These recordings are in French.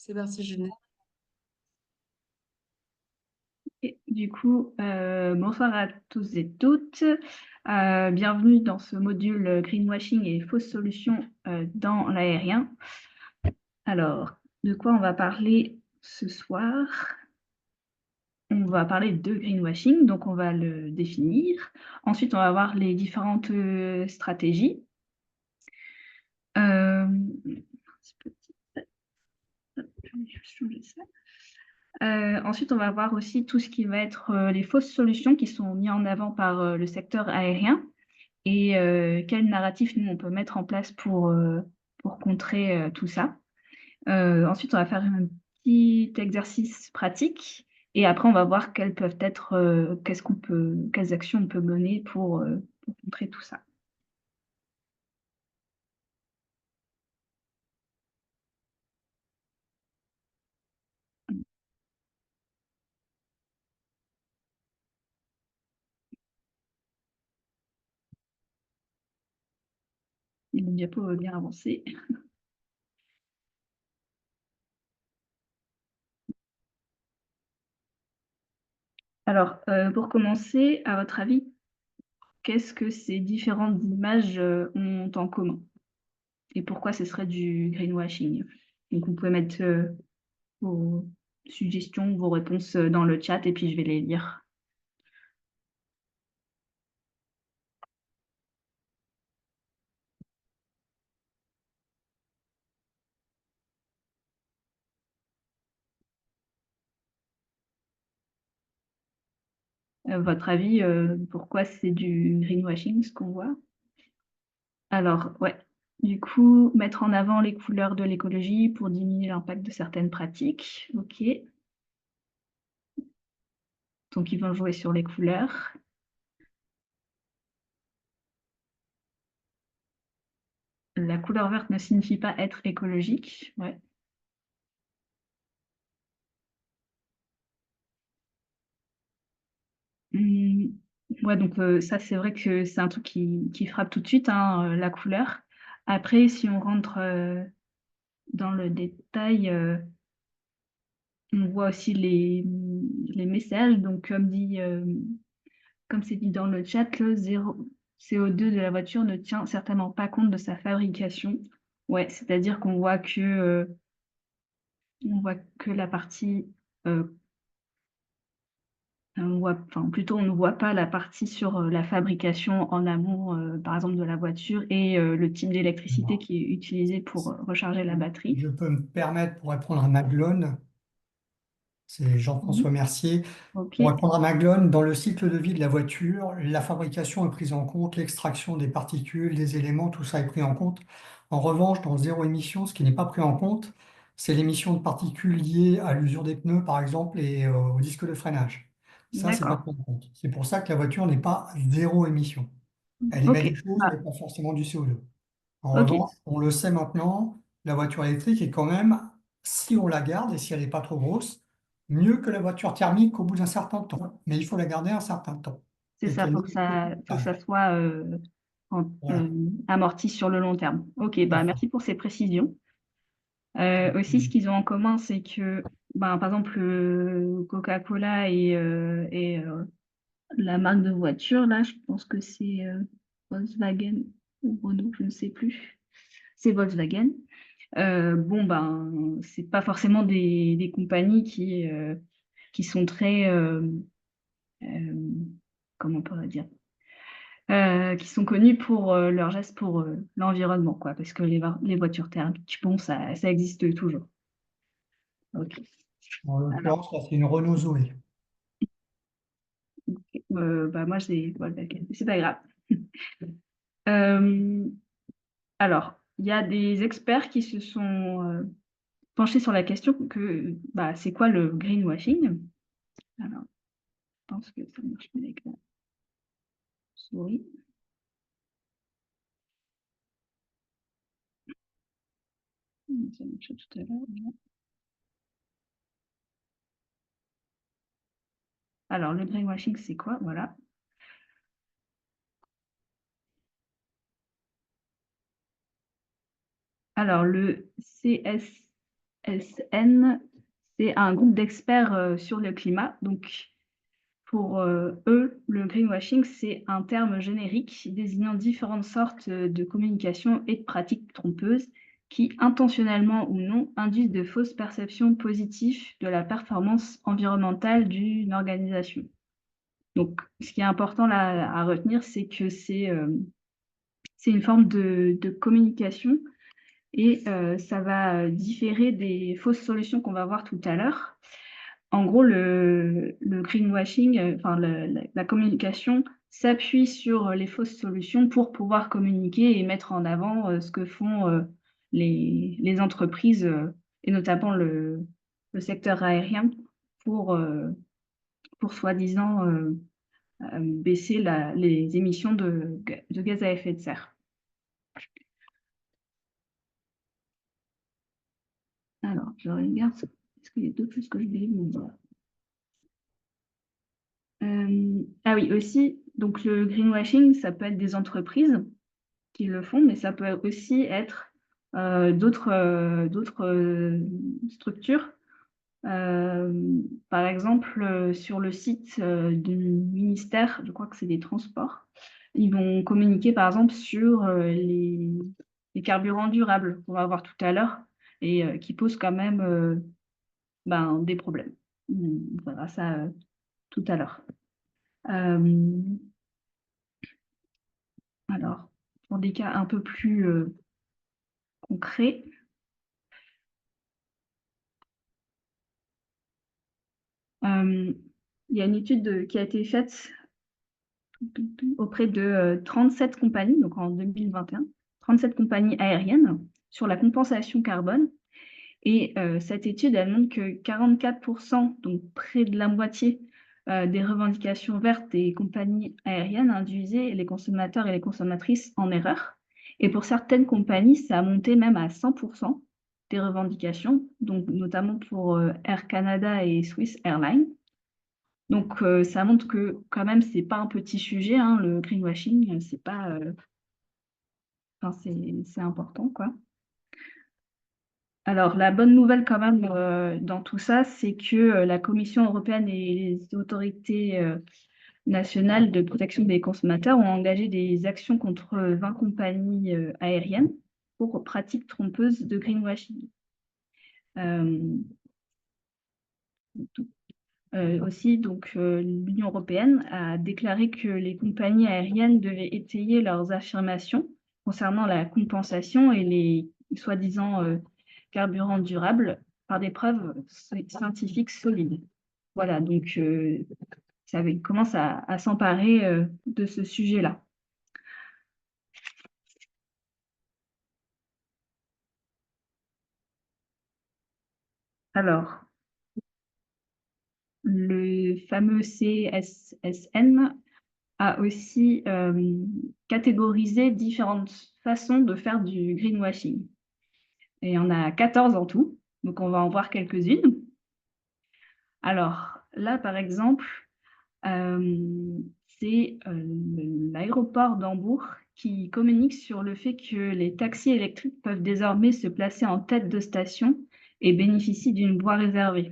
C'est parti, Julie. Et du coup, bonsoir à tous et toutes. Bienvenue dans ce module greenwashing et fausses solutions dans l'aérien. Alors, de quoi on va parler ce soir? On va parler de greenwashing, donc on va le définir. Ensuite, on va voir les différentes stratégies. Euh, je vais juste changer ça. Ensuite, on va voir aussi tout ce qui va être les fausses solutions qui sont mises en avant par le secteur aérien et quel narratif nous on peut mettre en place pour contrer tout ça. Ensuite, on va faire un petit exercice pratique et après on va voir quelles peuvent être, quelles actions on peut mener pour contrer tout ça. Et le diapo va bien avancer. Alors, pour commencer, à votre avis, qu'est-ce que ces différentes images ont en commun? Et pourquoi ce serait du greenwashing? Donc, vous pouvez mettre vos suggestions, vos réponses dans le chat et puis je vais les lire. Votre avis, pourquoi c'est du greenwashing ce qu'on voit? Alors, ouais, du coup, mettre en avant les couleurs de l'écologie pour diminuer l'impact de certaines pratiques. OK. Donc, ils vont jouer sur les couleurs. La couleur verte ne signifie pas être écologique. Ouais. Ouais, donc ça, c'est vrai que c'est un truc qui frappe tout de suite, hein, la couleur. Après, si on rentre dans le détail, on voit aussi les messages. Donc, comme c'est dit dans le chat, le zéro CO2 de la voiture ne tient certainement pas compte de sa fabrication. Ouais, c'est-à-dire on voit que la partie, plutôt on ne voit pas la partie sur la fabrication en amont, par exemple de la voiture et le type d'électricité qui est utilisé pour recharger la batterie. Je peux me permettre pour répondre à Maglone, c'est Jean-François Mhm. Mercier. Ok, Pour répondre à Maglone, dans le cycle de vie de la voiture, la fabrication est prise en compte, l'extraction des particules, des éléments, tout ça est pris en compte. En revanche, dans zéro émission, ce qui n'est pas pris en compte, c'est l'émission de particules liées à l'usure des pneus, par exemple, et au disque de freinage. Ça, c'est pas d'accord. pris en compte. C'est pour ça que la voiture n'est pas zéro émission. Elle émet Ok, des choses, mais bah, pas forcément du CO2. En ok, revanche, on le sait maintenant, la voiture électrique est quand même, si on la garde et si elle n'est pas trop grosse, mieux que la voiture thermique au bout d'un certain temps. Mais il faut la garder un certain temps c'est et ça, qu'elle n'ait pas de faut que ça usage. soit Voilà, amorti sur le long terme. Ok, tout à bah fait. merci pour ces précisions. Aussi, ce qu'ils ont en commun, c'est que, ben, par exemple, Coca-Cola et la marque de voiture, là, je pense que c'est Volkswagen ou Renault, je ne sais plus. C'est Volkswagen. Bon, ben, c'est pas forcément des compagnies qui sont très, euh, comment on pourrait dire, qui sont connues pour leurs gestes pour l'environnement, quoi, parce que les voitures thermiques, bon, ça existe toujours. Ok. En Alors, l'occurrence, là, c'est une Renault Zoé. bah, moi, j'ai Volkswagen, mais c'est pas grave. Euh, alors, il y a des experts qui se sont penchés sur la question que bah, c'est quoi le greenwashing? Alors, je pense que ça marche pas avec la souris. Ça marchait tout à l'heure. Voilà. Alors, le greenwashing, c'est quoi? Voilà. Alors, le CSRD, GSN, c'est un groupe d'experts sur le climat. Donc, pour eux, le greenwashing, c'est un terme générique désignant différentes sortes de communication et de pratiques trompeuses qui, intentionnellement ou non, induisent de fausses perceptions positives de la performance environnementale d'une organisation. Donc, ce qui est important là à retenir, c'est que c'est une forme de communication et ça va différer des fausses solutions qu'on va voir tout à l'heure. En gros, le greenwashing, enfin la communication s'appuie sur les fausses solutions pour pouvoir communiquer et mettre en avant, ce que font, les entreprises, et notamment le secteur aérien pour soi-disant, baisser les émissions de gaz à effet de serre. Alors, je regarde, est-ce qu'il y a d'autres choses que je voulais vous dire? Ah oui, aussi, donc le greenwashing, ça peut être des entreprises qui le font, mais ça peut aussi être, d'autres structures. Par exemple, sur le site, du ministère, je crois que c'est des Transports, ils vont communiquer, par exemple, sur, les carburants durables qu'on va voir tout à l'heure et qui posent quand même, ben, des problèmes. On verra ça, tout à l'heure. Hem, alors, pour des cas un peu plus, concrets, hem, il y a une étude, qui a été faite auprès de, 37 compagnies, donc en 2021, 37 compagnies aériennes sur la compensation carbone et cette étude, elle montre que 44 donc près de la moitié, des revendications vertes des compagnies aériennes induisaient les consommateurs et les consommatrices en erreur et pour certaines compagnies, ça a monté même à 100 des revendications, donc notamment pour, Air Canada et Swiss Airlines. Donc ça montre que quand même c'est pas un petit sujet, hein, le greenwashing, c'est pas, enfin c'est important, quoi. Alors la bonne nouvelle quand même, dans tout ça, c'est que, la Commission européenne et les autorités, nationales de protection des consommateurs ont engagé des actions contre, 20 compagnies, aériennes pour pratiques trompeuses de greenwashing. Hem, Aussi donc, l'Union européenne a déclaré que les compagnies aériennes devaient étayer leurs affirmations concernant la compensation et les soi-disant, carburants durables par des preuves scientifiques solides. Voilà, donc ça commence à s'emparer, de ce sujet-là. Alors, le fameux CSSN a aussi, catégorisé différentes façons de faire du greenwashing et il y en a 14 en tout, donc on va en voir quelques-unes. Alors là, par exemple, c'est, l'aéroport d'Hambourg qui communique sur le fait que les taxis électriques peuvent désormais se placer en tête de station et bénéficient d'une voie réservée.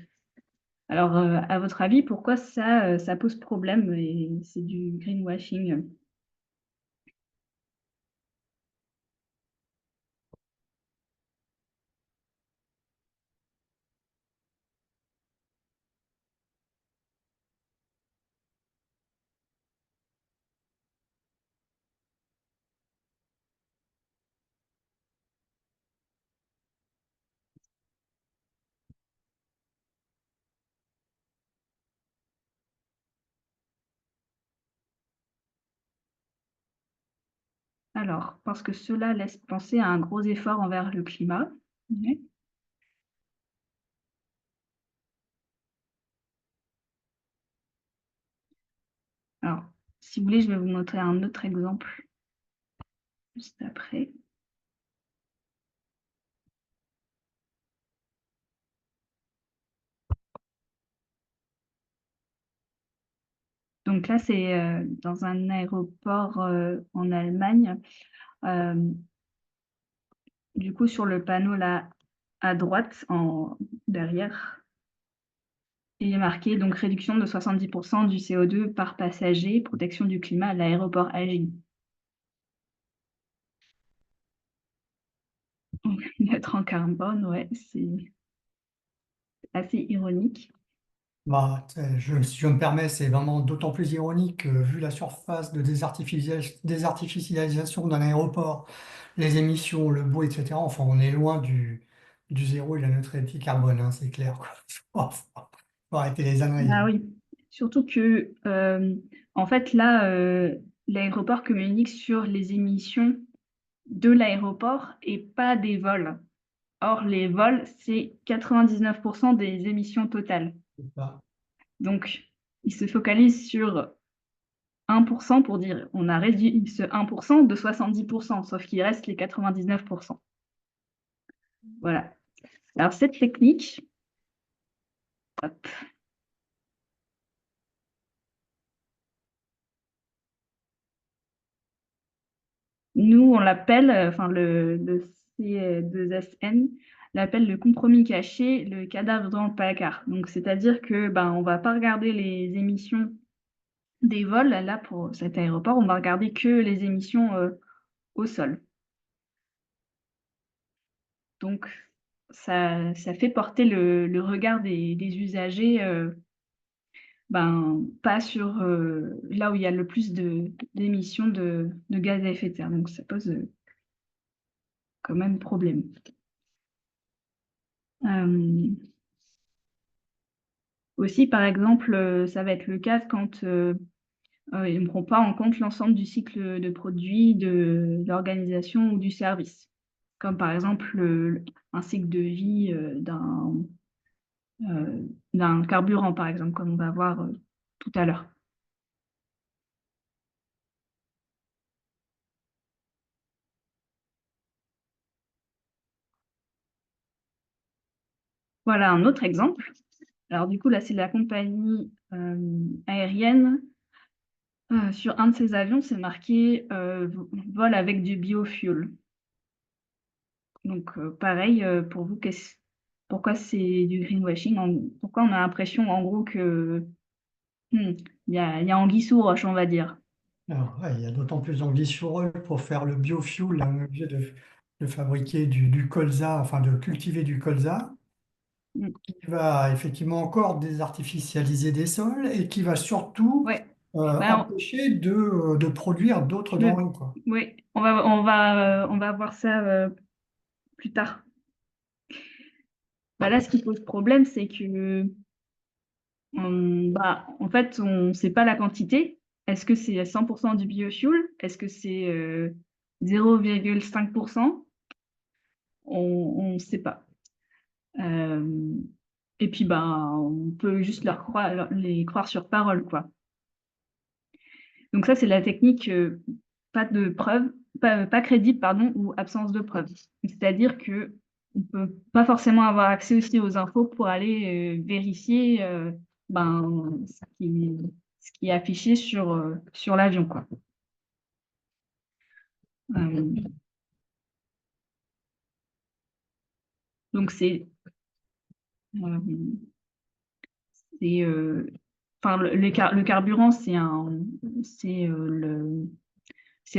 Alors, à votre avis, pourquoi ça, ça pose problème et c'est du greenwashing? Alors, parce que cela laisse penser à un gros effort envers le climat. Ouais. Alors, si vous voulez, je vais vous montrer un autre exemple juste après. Donc là, c'est, dans un aéroport, en Allemagne. Hem, du coup, sur le panneau là, à droite, derrière, il est marqué donc réduction de 70% du CO2 par passager, protection du climat à l'aéroport agit. Neutre en carbone, ouais, c'est assez ironique. Bah, si je me permets, c'est vraiment d'autant plus ironique que vu la surface de désartificialisation d'un aéroport, les émissions, le bruit, etc. Enfin, on est loin du zéro et de la neutralité carbone, hein, c'est clair, quoi. Faut arrêter les âneries, Ah hein. oui, surtout que, en fait, là, l'aéroport communique sur les émissions de l'aéroport et pas des vols. Or, les vols, c'est 99% des émissions totales. C'est ça. Donc, il se focalise sur 1% pour dire on a réduit ce 1% de 70%, sauf qu'il reste les 99%. Voilà. Alors, cette technique, hop, nous, on l'appelle, enfin, le C2SN l'appelle le compromis caché, le cadavre dans le placard. Donc, c'est-à-dire que, ben, on va pas regarder les émissions des vols. Là, pour cet aéroport, on va regarder que les émissions au sol. Donc, ça fait porter le regard des usagers, ben, pas sur là où il y a le plus d'émissions de gaz à effet de serre. Donc, ça pose quand même problème. Aussi, par exemple, ça va être le cas quand il ne prend pas en compte l'ensemble du cycle de produit de l'organisation ou du service. Comme par exemple un cycle de vie d'un carburant, par exemple, comme on va voir tout à l'heure. Voilà un autre exemple. Alors du coup, là, c'est la compagnie aérienne. Sur un de ces avions, c'est marqué vol avec du biofuel. Donc pareil, pour vous, pourquoi c'est du greenwashing? Pourquoi on a l'impression en gros que il y a anguille sous roche, on va dire. Alors, ouais, il y a d'autant plus d'anguilles sous roche pour faire le biofuel, on est obligé de fabriquer du colza, enfin de cultiver du colza, Mm. qui va effectivement encore désartificialiser des sols et qui va surtout Ouais. Ben, empêcher de produire d'autres le, denrées, quoi. ouais, on va voir ça plus tard. Bah là, ce qui pose problème, c'est que bah, en fait, on ne sait pas la quantité. Est-ce que c'est 100% du biofuel? Est-ce que c'est 0,5%? On ne sait pas. Euh, et puis, bah, on peut juste les croire sur parole, quoi. Donc ça, c'est la technique pas de preuve, pas crédible, pardon, ou absence de preuve. C'est-à-dire que on peut pas forcément avoir accès aussi aux infos pour aller vérifier ben, ce qui est affiché sur l'avion, quoi. Euh, donc euh, enfin le carburant, c'est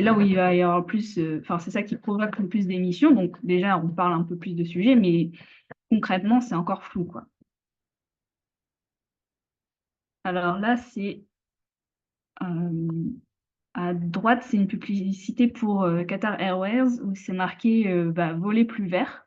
là où il va y avoir le plus, enfin c'est ça qui provoque le plus d'émissions. Donc déjà, on parle un peu plus de sujets, mais concrètement, c'est encore flou, quoi. Alors là, c'est à droite, c'est une publicité pour Qatar Airways où c'est marqué bah, voler plus vert.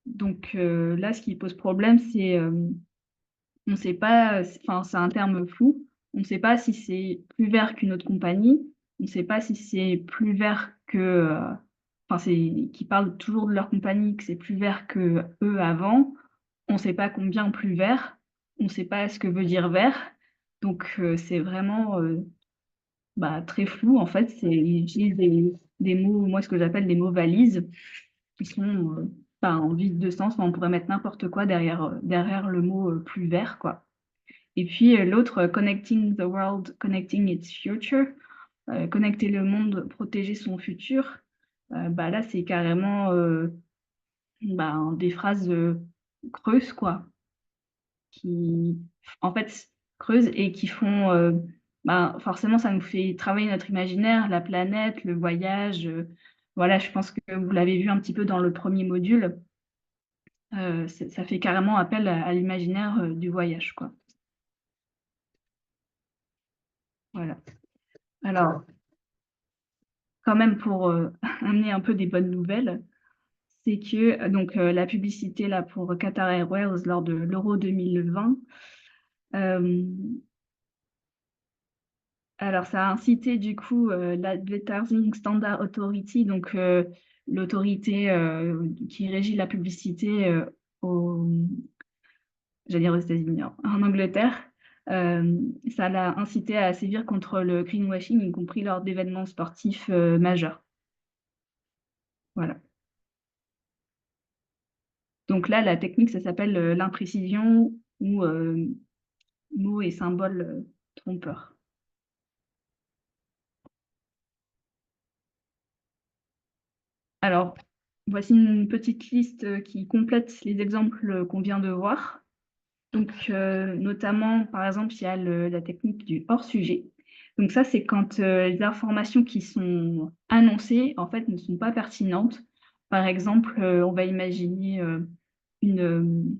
Donc là, ce qui pose problème, c'est on ne sait pas, enfin, c'est un terme flou. On ne sait pas si c'est plus vert qu'une autre compagnie. On ne sait pas si c'est plus vert que, enfin, c'est qui parlent toujours de leur compagnie, que c'est plus vert que eux avant. On ne sait pas combien plus vert. On ne sait pas ce que veut dire vert. Donc c'est vraiment bah, très flou. En fait, ils utilisent des mots, moi ce que j'appelle des mots valises, qui sont pas en vide de sens. On pourrait mettre n'importe quoi derrière le mot plus vert, quoi. Et puis l'autre, Connecting the World, Connecting its Future, connecter le monde, protéger son futur. Bah là, c'est carrément ben, des phrases creuses, quoi, qui, en fait, creusent et qui font, ben, forcément, ça nous fait travailler notre imaginaire, la planète, le voyage. Voilà, je pense que vous l'avez vu un petit peu dans le premier module. Ça fait carrément appel à l'imaginaire du voyage, quoi. Voilà. Alors, quand même, pour amener un peu des bonnes nouvelles, c'est que donc la publicité là pour Qatar Airways lors de l'Euro 2020, hem, alors ça a incité du coup, l'Advertising Standard Authority, donc l'autorité, qui régit la publicité, aux j'allais dire aux États-Unis, non, en Angleterre, ça l'a incité à sévir contre le greenwashing, y compris lors d'événements sportifs, majeurs. Voilà. Donc là, la technique, ça s'appelle, l'imprécision ou, mots et symboles, trompeurs. Alors, voici une petite liste, qui complète les exemples, qu'on vient de voir. Donc, notamment, par exemple, il y a la technique du hors-sujet. Donc ça, c'est quand, les informations qui sont annoncées, en fait, ne sont pas pertinentes. Par exemple, on va imaginer, une,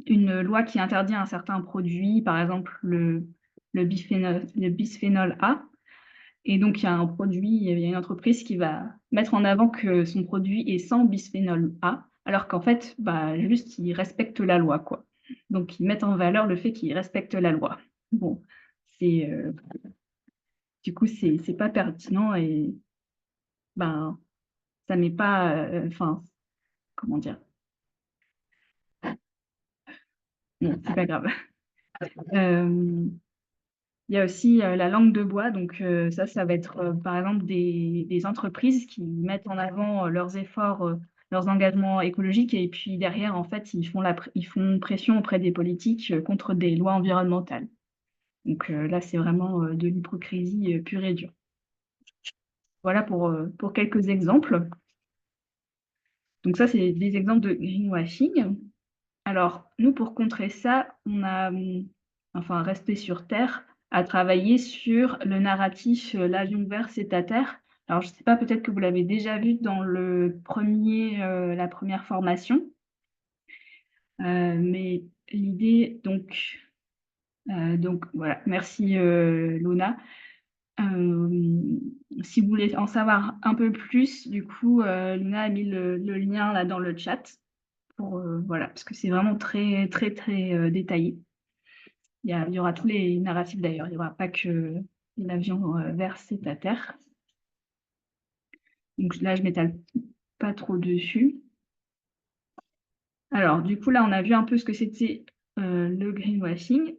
une loi qui interdit un certain produit, par exemple le bisphénol A. Et donc, il y a un produit, il y a une entreprise qui va mettre en avant que son produit est sans bisphénol A, alors qu'en fait, bah, juste, ils respectent la loi, quoi. Donc, ils mettent en valeur le fait qu'ils respectent la loi. Bon, c'est, du coup, c'est pas pertinent et ben, ça met pas, enfin, comment dire? Bon, c'est pas grave. Hem, il y a aussi, la langue de bois, donc ça va être, par exemple des entreprises qui mettent en avant, leurs efforts, leurs engagements écologiques et puis derrière, en fait, ils font pression auprès des politiques, contre des lois environnementales. Donc là, c'est vraiment, de l'hypocrisie, pure et dure. Voilà pour quelques exemples. Donc ça, c'est des exemples de greenwashing. Alors, nous, pour contrer ça, on a, enfin, Rester sur terre, a travaillé sur le narratif, «L'avion vert, c'est à terre». Alors, je ne sais pas, peut-être que vous l'avez déjà vu dans la première formation, mais l'idée donc voilà, merci, Luna. Hem, Si vous voulez en savoir un peu plus, du coup, Luna a mis le lien là dans le chat pour, voilà, parce que c'est vraiment très, très, très, détaillé. Il y aura tous les narratifs d'ailleurs, il y aura pas que l'avion, vert, c'est à terre. Donc là, je m'étale pas trop dessus. Alors du coup, là, on a vu un peu ce que c'était, le greenwashing.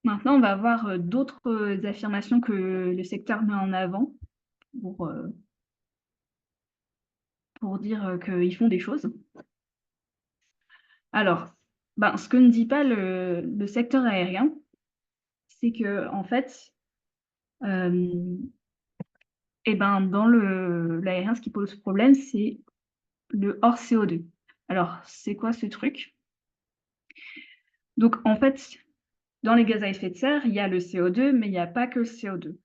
Maintenant, on va voir, d'autres, affirmations que le secteur met en avant pour, heu, pour dire, qu'ils font des choses. Alors, ben, ce que ne dit pas le secteur aérien, c'est qu'en fait, hem et ben, dans l'aérien, ce qui pose problème, c'est le hors CO2. Alors, c'est quoi ce truc? Donc, en fait, dans les gaz à effet de serre, il y a le CO2, mais il y a pas que le CO2.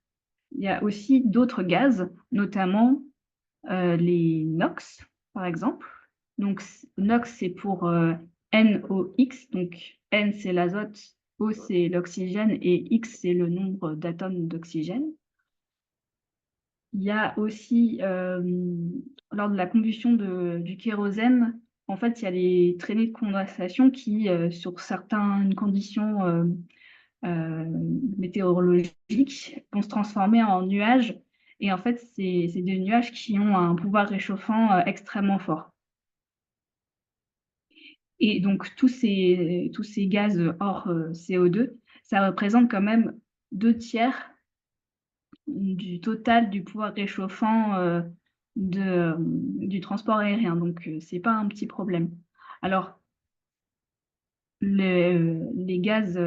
Il y a aussi d'autres gaz, notamment les NOx, par exemple. Donc, NOx, c'est pour NOx. Donc, N, c'est l'azote, O, c'est l'oxygène et X, c'est le nombre d'atomes d'oxygène. Il y a aussi, lors de la combustion du kérosène, en fait, il y a les traînées de condensation qui, sur certaines conditions, météorologiques, vont se transformer en nuages et en fait, c'est des nuages qui ont un pouvoir réchauffant, extrêmement fort et donc tous ces gaz hors, CO2, ça représente quand même 2/3 du total du pouvoir réchauffant, du transport aérien, donc c'est pas un petit problème. Alors les gaz,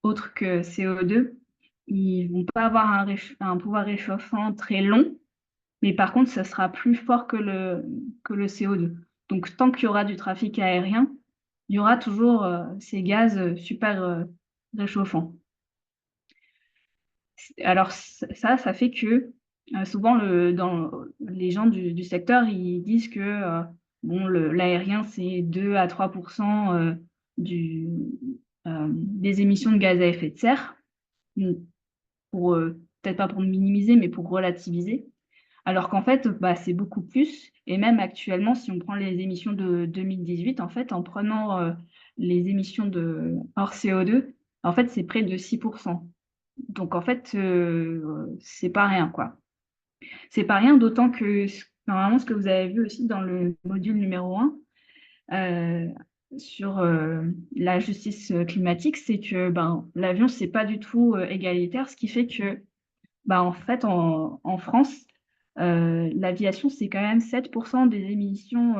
autres que CO2, ils vont pas avoir un pouvoir réchauffant très long, Mais par contre, ça sera plus fort que le CO2. Donc, tant qu'il y aura du trafic aérien, il y aura toujours ces gaz super réchauffants. Alors, ça fait que souvent, dans les gens du secteur, ils disent que bon, l'aérien, c'est 2 à 3% du, des émissions de gaz à effet de serre. Donc, pour, peut-être pas pour minimiser, mais pour relativiser. Alors qu'en fait, bah, c'est beaucoup plus. Et même actuellement, si on prend les émissions de 2018, en fait, en prenant les émissions de hors CO2, en fait, c'est près de 6%. Donc en fait, c'est pas rien, quoi. C'est pas rien, d'autant que normalement, ce que vous avez vu aussi dans le module numéro 1 euh, sur la justice climatique, c'est que ben, l'avion, c'est pas du tout égalitaire, ce qui fait que bah, en fait, en France, l'aviation, c'est quand même 7% des émissions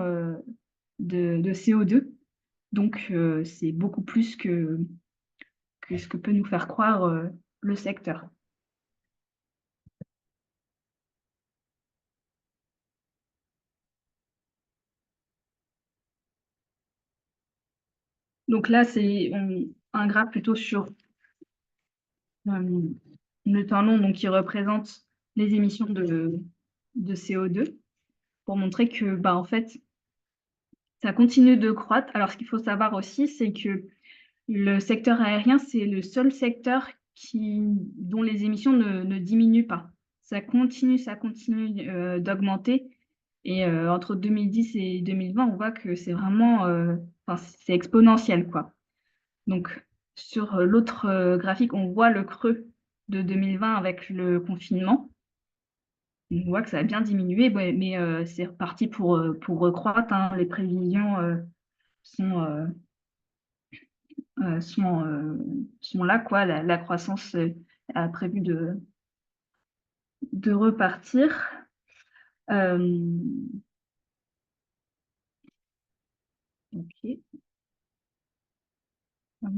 de CO2. Donc, c'est beaucoup plus que ce que peut nous faire croire le secteur. Donc là, c'est un graphe plutôt sur le temps long, donc qui représente les émissions de CO2, pour montrer que, bah, en fait, ça continue de croître. Alors, ce qu'il faut savoir aussi, c'est que le secteur aérien, c'est le seul secteur dont les émissions ne diminuent pas. Ça continue d'augmenter. Et entre 2010 et 2020, on voit que c'est vraiment, enfin, c'est exponentiel, quoi. Donc, sur l'autre graphique, on voit le creux de 2020 avec le confinement. On voit que ça a bien diminué, ouais, mais c'est reparti pour recroître, hein. Les prévisions sont, euh, sont, sont là, quoi. La croissance a prévu de repartir. Euh, ok. Euh,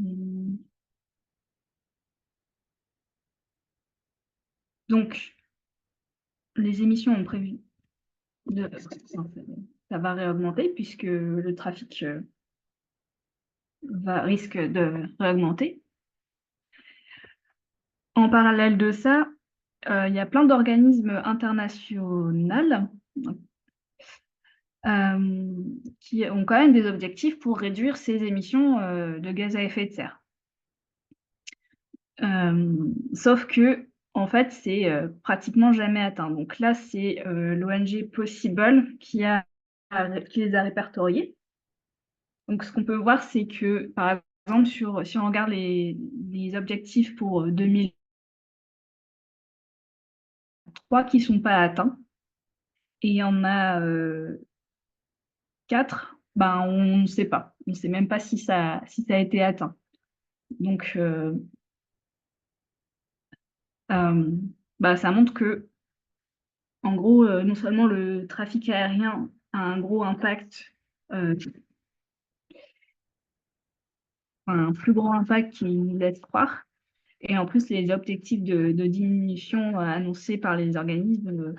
donc, les émissions ont prévu de, ça va réaugmenter puisque le trafic risque de réaugmenter. En parallèle de ça, il y a plein d'organismes internationaux qui ont quand même des objectifs pour réduire ces émissions de gaz à effet de serre. Sauf que, en fait, c'est pratiquement jamais atteint. Donc là, c'est l'ONG Possible qui les a répertoriés. Donc, ce qu'on peut voir, c'est que, par exemple, si on regarde les objectifs pour 2003 qui ne sont pas atteints, et il y en a 4, ben, on ne sait pas. On ne sait même pas si ça a été atteint. Donc, euh, bah, ça montre que, en gros, non seulement le trafic aérien a un gros impact, euh, un plus grand impact qu'il nous laisse croire, et en plus, les objectifs de diminution annoncés par les organismes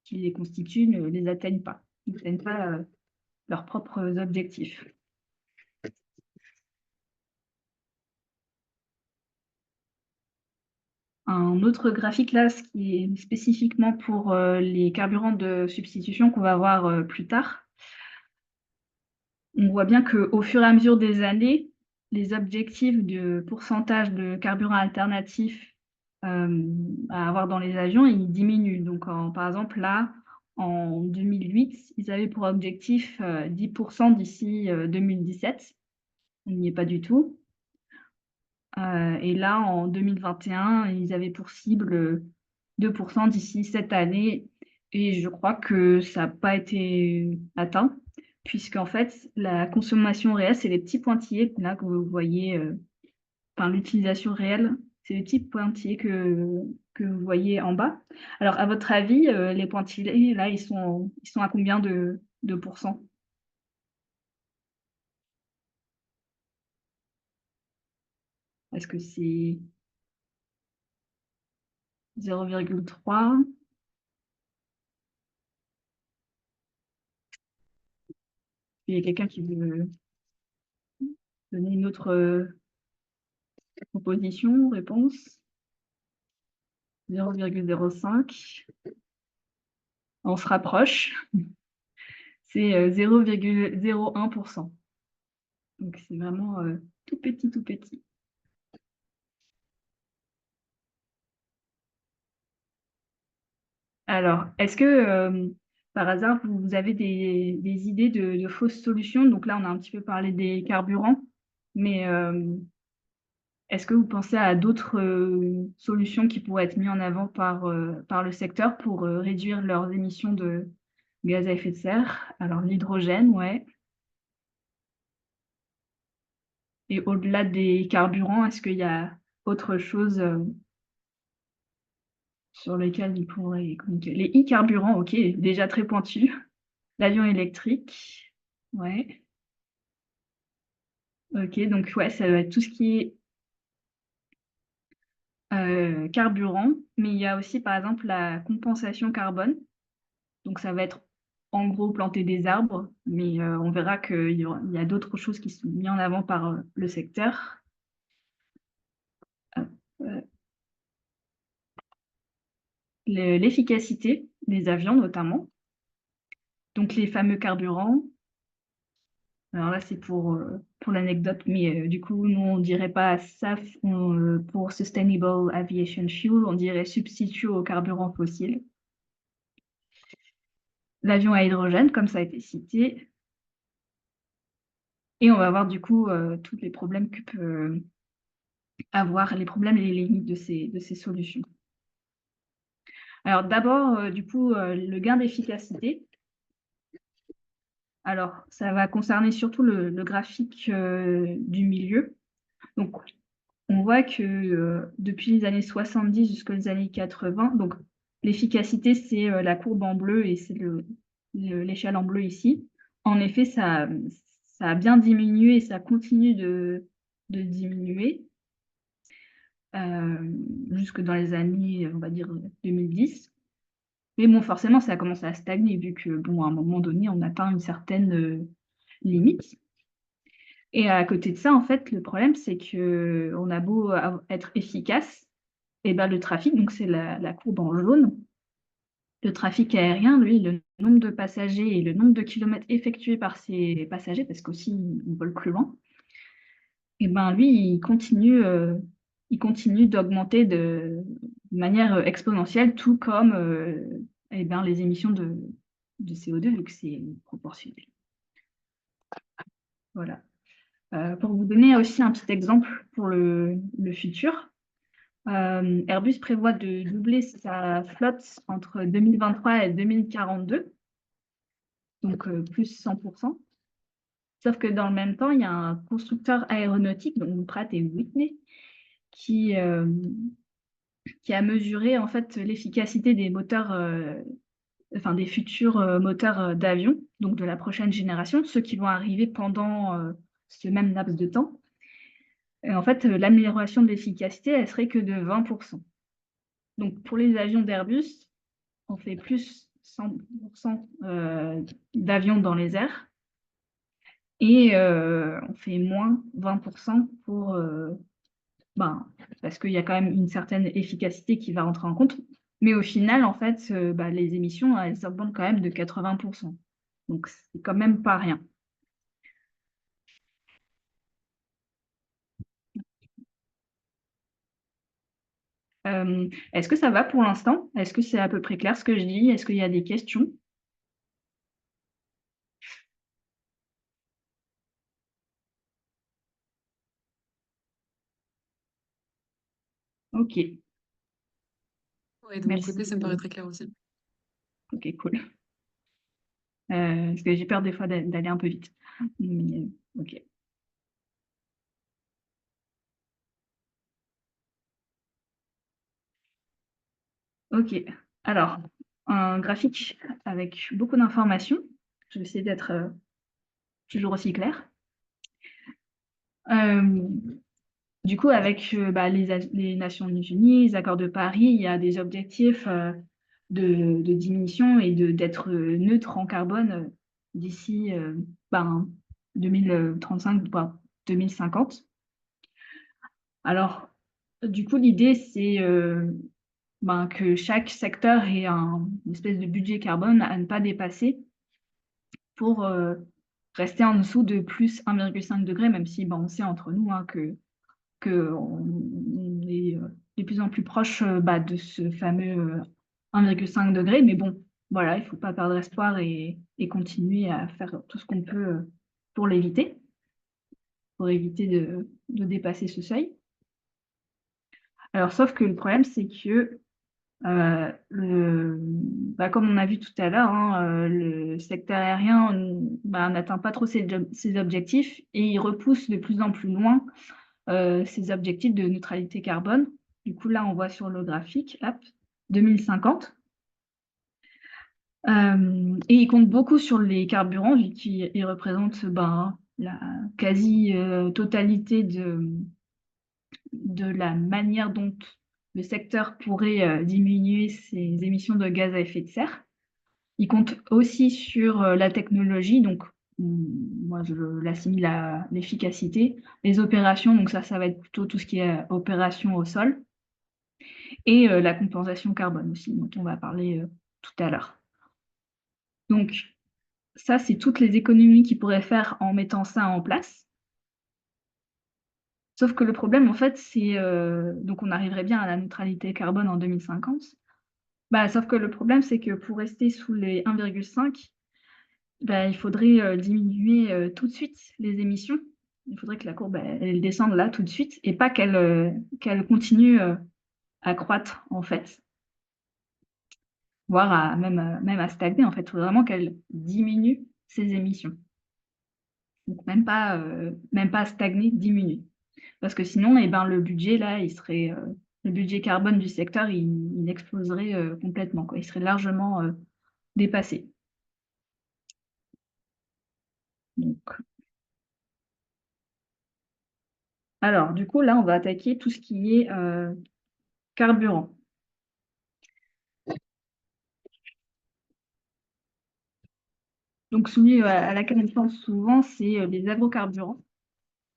qui les constituent ne les atteignent pas. Ils n'atteignent pas leurs propres objectifs. Un autre graphique là, ce qui est spécifiquement pour les carburants de substitution qu'on va voir plus tard, on voit bien qu'au fur et à mesure des années, les objectifs de pourcentage de carburant alternatif à avoir dans les avions, ils diminuent. Donc, par exemple, là, en 2008, ils avaient pour objectif 10% d'ici 2017. On n'y est pas du tout. Et là, en 2021, ils avaient pour cible 2% d'ici cette année. Et je crois que ça n'a pas été atteint, puisqu'en fait, la consommation réelle, c'est les petits pointillés là que vous voyez, enfin, l'utilisation réelle, c'est les petits pointillés que vous voyez en bas. Alors, à votre avis, les pointillés, là, ils sont à combien de pourcents? Est-ce que c'est 0,3, Il y a quelqu'un qui veut donner une autre proposition, réponse? 0,05. On se rapproche. C'est 0,01%. Donc c'est vraiment tout petit, tout petit. Alors, est-ce que par hasard, vous avez des idées de fausses solutions? Donc là, on a un petit peu parlé des carburants, mais est-ce que vous pensez à d'autres solutions qui pourraient être mises en avant par le secteur pour réduire leurs émissions de gaz à effet de serre? Alors, l'hydrogène, ouais. Et au-delà des carburants, est-ce qu'il y a autre chose sur lesquelles ils pourraient communiquer? Les e-carburants, ok, déjà très pointu. L'avion électrique, ouais. Ok, donc ouais, ça va être tout ce qui est carburant, mais il y a aussi par exemple la compensation carbone. Donc ça va être en gros planter des arbres, mais on verra qu'il y a d'autres choses qui sont mises en avant par le secteur. Euh, L'efficacité des avions notamment, donc les fameux carburants. Alors là, c'est pour l'anecdote, mais du coup, nous, on dirait pas SAF pour Sustainable Aviation Fuel, on dirait substitut au carburant fossile. L'avion à hydrogène, comme ça a été cité. Et on va voir du coup tous les problèmes que peut avoir, les problèmes et les limites de ces solutions. Alors d'abord, du coup, le gain d'efficacité. Alors, ça va concerner surtout le graphique du milieu. Donc, on voit que depuis les années 70 jusqu'aux années 80, donc l'efficacité, c'est la courbe en bleu et c'est l'échelle en bleu ici. En effet, ça a bien diminué et ça continue de diminuer jusque dans les années, on va dire, 2010. Mais bon, forcément, ça a commencé à stagner vu que, bon, à un moment donné, on atteint une certaine limite. Et à côté de ça, en fait, le problème, c'est qu'on a beau être efficace, et ben, le trafic, donc c'est la courbe en jaune, le trafic aérien, lui, le nombre de passagers et le nombre de kilomètres effectués par ces passagers, parce qu'aussi ils volent plus loin, et ben lui, il continue d'augmenter de manière exponentielle, tout comme eh ben, les émissions de CO2, vu que c'est proportionnel. Voilà. Pour vous donner aussi un petit exemple pour le futur, Airbus prévoit de doubler sa flotte entre 2023 et 2042, donc plus 100%. Sauf que dans le même temps, il y a un constructeur aéronautique, donc Pratt et Whitney, qui a mesuré en fait l'efficacité des moteurs, enfin des futurs moteurs d'avion, donc de la prochaine génération, ceux qui vont arriver pendant ce même laps de temps. Et en fait, l'amélioration de l'efficacité, elle serait que de 20%. Donc pour les avions d'Airbus, on fait plus 100% d'avions dans les airs et on fait moins 20% ben, parce qu'il y a quand même une certaine efficacité qui va rentrer en compte. Mais au final, en fait, bah, les émissions, elles augmentent quand même de 80%. Donc, c'est quand même pas rien. Est-ce que ça va pour l'instant? Est-ce que c'est à peu près clair ce que je dis? Est-ce qu'il y a des questions? Ok, Ouais, de mon merci. côté, ça me paraît très clair aussi. Ok, cool. Parce que j'ai peur des fois d'aller un peu vite. Mais, ok. Ok. Alors, un graphique avec beaucoup d'informations. Je vais essayer d'être toujours aussi clair. Euh, Du coup, avec bah, les Nations Unies, les accords de Paris, il y a des objectifs de diminution et d'être neutre en carbone d'ici ben, 2035, voire 2050. Alors, du coup, l'idée, c'est ben, que chaque secteur ait une espèce de budget carbone à ne pas dépasser pour rester en dessous de plus 1,5 degré, même si ben, on sait entre nous hein, que on est de plus en plus proche bah, de ce fameux 1,5 degré. Mais bon, voilà, il ne faut pas perdre espoir et continuer à faire tout ce qu'on peut pour l'éviter, pour éviter de dépasser ce seuil. Alors, sauf que le problème, c'est que bah, comme on a vu tout à l'heure, hein, le secteur aérien bah, n'atteint pas trop ses objectifs et il repousse de plus en plus loin ses objectifs de neutralité carbone. Du coup, là, on voit sur le graphique, hop, 2050. Et il compte beaucoup sur les carburants, vu qu'ils représentent ben, la quasi-totalité de la manière dont le secteur pourrait diminuer ses émissions de gaz à effet de serre. Il compte aussi sur la technologie, donc moi je l'assimile à l'efficacité, les opérations, donc ça va être plutôt tout ce qui est opération au sol, et la compensation carbone aussi, dont on va parler tout à l'heure. Donc ça, c'est toutes les économies qu'ils pourraient faire en mettant ça en place. Sauf que le problème, en fait, c'est donc on arriverait bien à la neutralité carbone en 2050. Bah, sauf que le problème, c'est que pour rester sous les 1,5, bah, il faudrait diminuer tout de suite les émissions. Il faudrait que la courbe elle descende là tout de suite et pas qu'elle continue à croître en fait, voire même à stagner en fait. Il faudrait vraiment qu'elle diminue ses émissions. Donc même pas stagner, diminuer. Parce que sinon, eh ben, le budget là, le budget carbone du secteur, il exploserait complètement, quoi. Il serait largement dépassé. Donc, alors, du coup, là, on va attaquer tout ce qui est carburant. Donc, celui à laquelle on pense souvent, c'est les agrocarburants.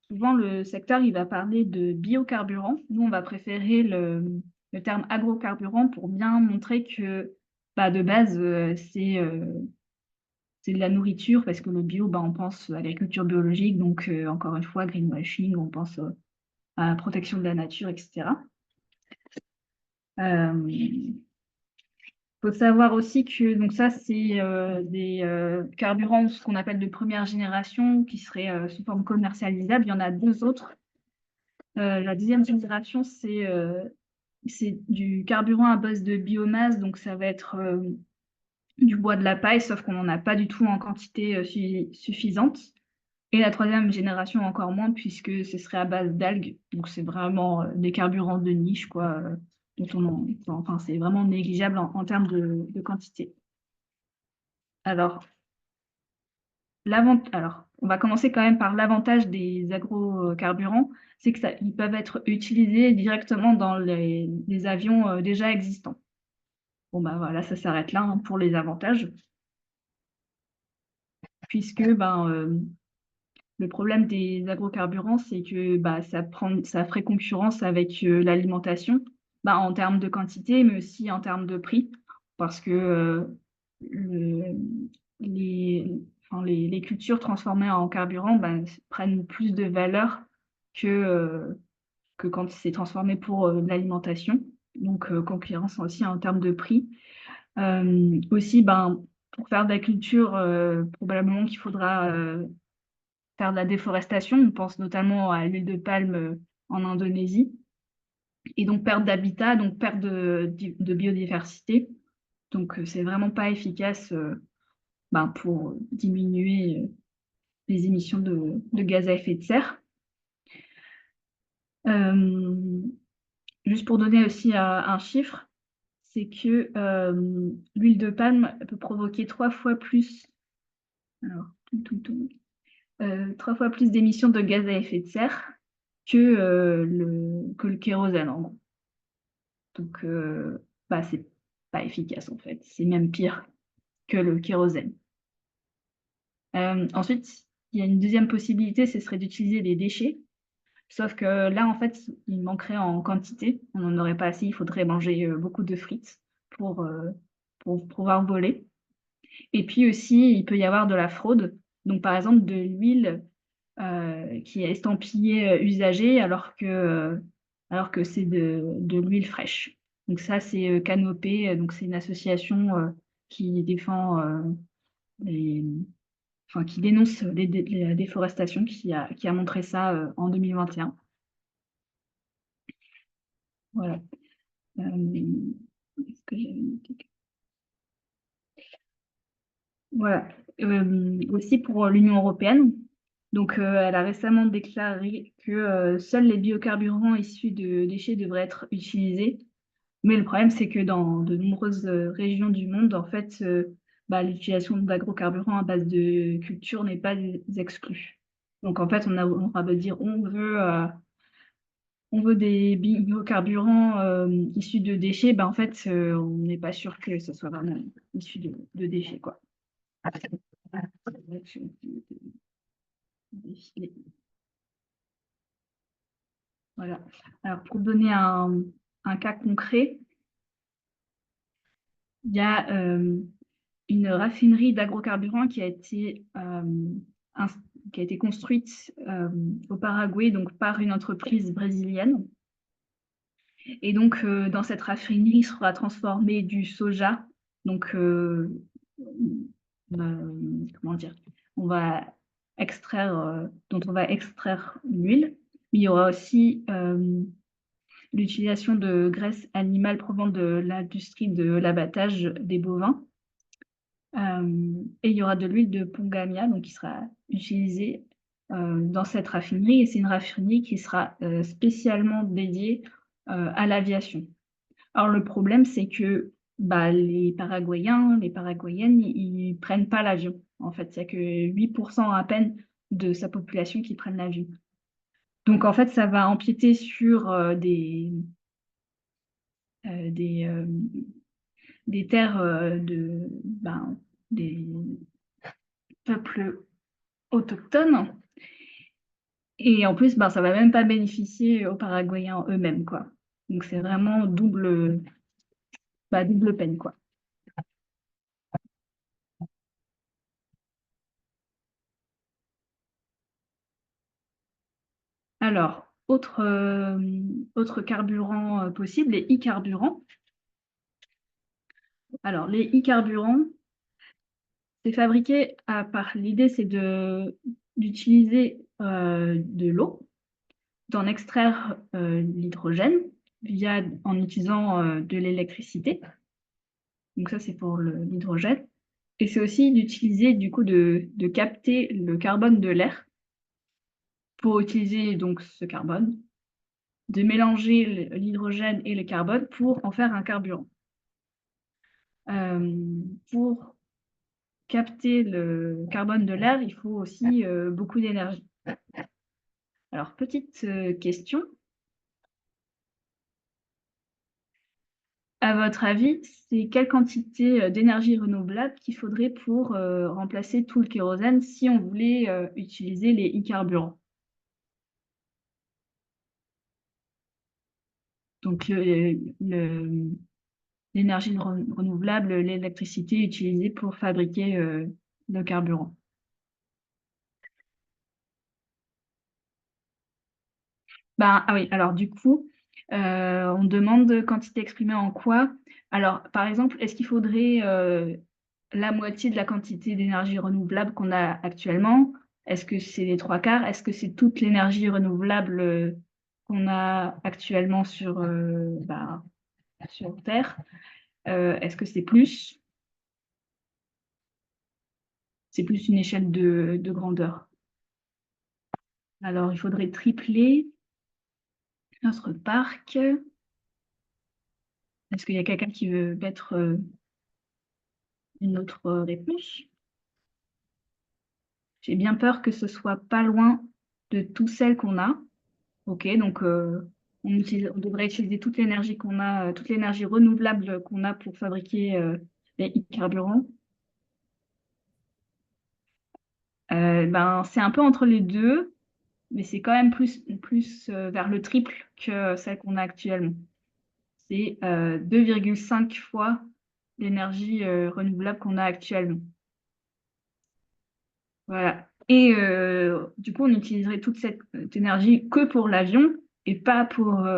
Souvent, le secteur, il va parler de biocarburants. Nous, on va préférer le terme agrocarburant pour bien montrer que, bah, de base, c'est de la nourriture, parce que le bio, bah, on pense à l'agriculture biologique, donc encore une fois, greenwashing, on pense à la protection de la nature, etc. Il faut savoir aussi que donc ça, c'est des carburants, ce qu'on appelle de première génération, qui seraient sous forme commercialisable. Il y en a deux autres. La deuxième génération, c'est du carburant à base de biomasse, donc ça va être du bois de la paille, sauf qu'on n'en a pas du tout en quantité suffisante. Et la troisième génération encore moins, puisque ce serait à base d'algues. Donc c'est vraiment des carburants de niche, quoi, enfin, c'est vraiment négligeable en termes de quantité. Alors, on va commencer quand même par l'avantage des agrocarburants, c'est qu'ils peuvent être utilisés directement dans les avions déjà existants. Bon, bah voilà, ça s'arrête là hein, pour les avantages, puisque le problème des agrocarburants, c'est que bah, ça ferait concurrence avec l'alimentation, bah, en termes de quantité, mais aussi en termes de prix, parce que le- les, les cultures transformées en carburant bah, prennent plus de valeur que quand c'est transformé pour l'alimentation. Donc, concurrence aussi en termes de prix. Aussi, ben, pour faire de la culture, probablement qu'il faudra faire de la déforestation. On pense notamment à l'huile de palme en Indonésie. Et donc perte d'habitat, donc perte de biodiversité. Donc c'est vraiment pas efficace pour diminuer les émissions de gaz à effet de serre. Euh, Juste pour donner aussi un chiffre, c'est que l'huile de palme peut provoquer 3 fois plus, alors, trois fois plus d'émissions de gaz à effet de serre que le kérosène, en gros. Donc, c'est pas efficace, en fait. C'est même pire que le kérosène. Ensuite, il y a une deuxième possibilité, ce serait d'utiliser des déchets. Sauf que là, en fait, il manquerait en quantité. On n'en aurait pas assez. Il faudrait manger beaucoup de frites pour, euh, pour pouvoir voler. Et puis aussi, il peut y avoir de la fraude. Donc, par exemple, de l'huile qui est estampillée usagée alors que c'est de l'huile fraîche. Donc ça, c'est Canopée. Donc c'est une association qui défend les, enfin, qui dénonce la déforestation, qui a montré ça en 2021. Voilà. Est-ce que j'avais noté voilà. Aussi pour l'Union européenne. Donc, elle a récemment déclaré que seuls les biocarburants issus de déchets devraient être utilisés. Mais le problème, c'est que dans de nombreuses régions du monde, en fait, l'utilisation d'agrocarburants à base de culture n'est pas exclue. Donc, en fait, on va me dire on veut des biocarburants issus de déchets. En fait, on n'est pas sûr que ce soit vraiment issu de déchets, quoi. Voilà. Alors, pour donner un cas concret, il y a une raffinerie d'agrocarburants qui a été construite au Paraguay donc, par une entreprise brésilienne. Et donc, dans cette raffinerie sera transformé du soja. Donc, comment dire? On va dont on va extraire l'huile. Mais il y aura aussi l'utilisation de graisses animales provenant de l'industrie de l'abattage des bovins. Et il y aura de l'huile de Pongamia donc, qui sera utilisée dans cette raffinerie. Et c'est une raffinerie qui sera spécialement dédiée à l'aviation. Alors, le problème, c'est que les Paraguayens, les Paraguayennes, ils prennent pas l'avion. En fait, il n'y a que 8% à peine de sa population qui prennent l'avion. Donc, en fait, ça va empiéter sur euh, des, euh, des terres des peuples autochtones. Et en plus, ça va même pas bénéficier aux Paraguayens eux-mêmes, quoi. Donc, c'est vraiment double peine, quoi. Alors, autre carburant possible, les e-carburants. Alors, les e-carburants, c'est fabriqué l'idée, c'est d'utiliser de l'eau, d'en extraire l'hydrogène en utilisant de l'électricité. Donc ça, c'est pour l'hydrogène. Et c'est aussi d'utiliser, du coup, de capter le carbone de l'air pour utiliser donc ce carbone, de mélanger l'hydrogène et le carbone pour en faire un carburant. Pour capter le carbone de l'air, il faut aussi beaucoup d'énergie. Alors, petite question. À votre avis, c'est quelle quantité d'énergie renouvelable qu'il faudrait pour remplacer tout le kérosène si on voulait utiliser les e-carburants? Donc, l'énergie renouvelable, l'électricité utilisée pour fabriquer le carburant. Ah oui, alors du coup, on demande quantité exprimée en quoi? Alors, par exemple, est-ce qu'il faudrait la moitié de la quantité d'énergie renouvelable qu'on a actuellement? Est-ce que c'est les trois quarts? Est-ce que c'est toute l'énergie renouvelable qu'on a actuellement sur Terre? Est-ce que c'est plus? C'est plus une échelle de grandeur. Alors, il faudrait tripler notre parc. Est-ce qu'il y a quelqu'un qui veut mettre une autre réponse? J'ai bien peur que ce soit pas loin de toutes celles qu'on a. Ok, donc on devrait utiliser toute l'énergie qu'on a, toute l'énergie renouvelable qu'on a pour fabriquer les carburants. C'est un peu entre les deux, mais c'est quand même plus vers le triple que celle qu'on a actuellement. C'est 2,5 fois l'énergie renouvelable qu'on a actuellement. Voilà. Et du coup, on utiliserait toute cette énergie que pour l'avion et pas pour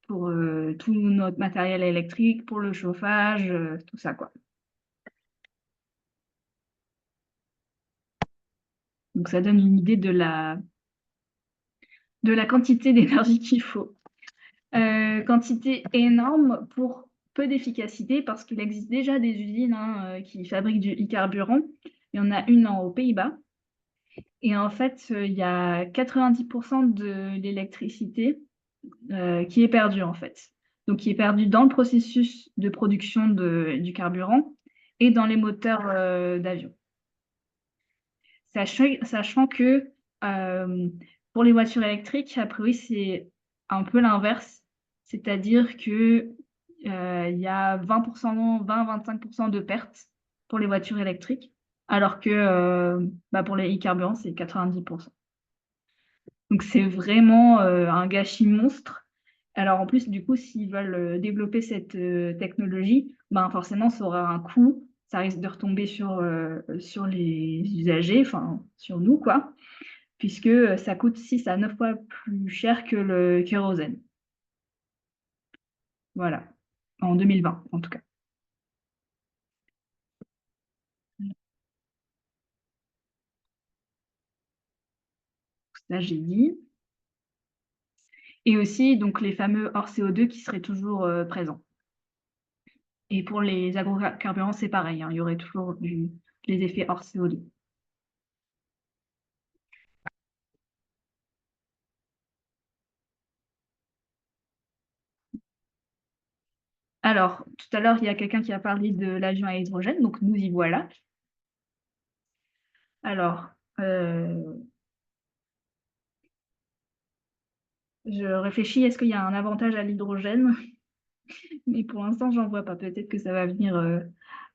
tout notre matériel électrique, pour le chauffage, tout ça, quoi. Donc, ça donne une idée de la quantité d'énergie qu'il faut. Quantité énorme pour peu d'efficacité parce qu'il existe déjà des usines qui fabriquent du e-carburant. Il y en a une aux Pays-Bas. Et en fait, il y a 90% de l'électricité qui est perdue, en fait. Donc, qui est perdue dans le processus de production du carburant et dans les moteurs d'avion. Sachant que pour les voitures électriques, a priori, c'est un peu l'inverse. C'est-à-dire que il y a 20%, 20-25% de pertes pour les voitures électriques, alors que pour les e-carburants, c'est 90%. Donc c'est vraiment un gâchis monstre. Alors en plus, du coup, s'ils veulent développer cette technologie, forcément, ça aura un coût. Ça risque de retomber sur les usagers, enfin sur nous, quoi, puisque ça coûte 6 à 9 fois plus cher que le kérosène. Voilà, en 2020 en tout cas. Ça, j'ai dit. Et aussi, donc, les fameux hors CO2 qui seraient toujours présents. Et pour les agrocarburants, c'est pareil, hein, il y aurait toujours les effets hors CO2. Alors, tout à l'heure, il y a quelqu'un qui a parlé de l'avion à hydrogène, donc nous y voilà. Alors, je réfléchis, est-ce qu'il y a un avantage à l'hydrogène? Mais pour l'instant, j'en vois pas. Peut-être que ça va venir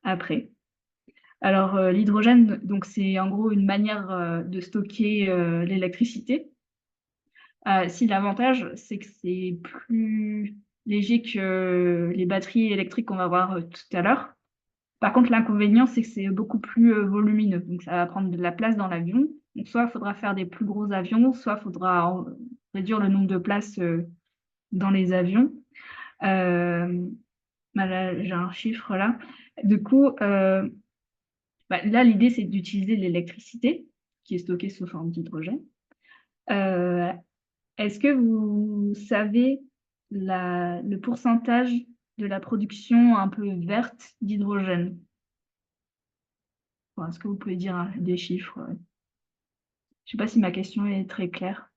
après. Alors, l'hydrogène, donc c'est en gros une manière de stocker l'électricité. Si l'avantage, c'est que c'est plus léger que les batteries électriques qu'on va voir tout à l'heure. Par contre, l'inconvénient, c'est que c'est beaucoup plus volumineux. Donc, ça va prendre de la place dans l'avion. Donc, soit il faudra faire des plus gros avions, soit il faudra réduire le nombre de places dans les avions. Euh, Là, j'ai un chiffre là. Du coup, là, l'idée, c'est d'utiliser l'électricité qui est stockée sous forme d'hydrogène. Euh, Est-ce que vous savez le pourcentage de la production un peu verte d'hydrogène? Est-ce que vous pouvez dire des chiffres? Je ne sais pas si ma question est très claire.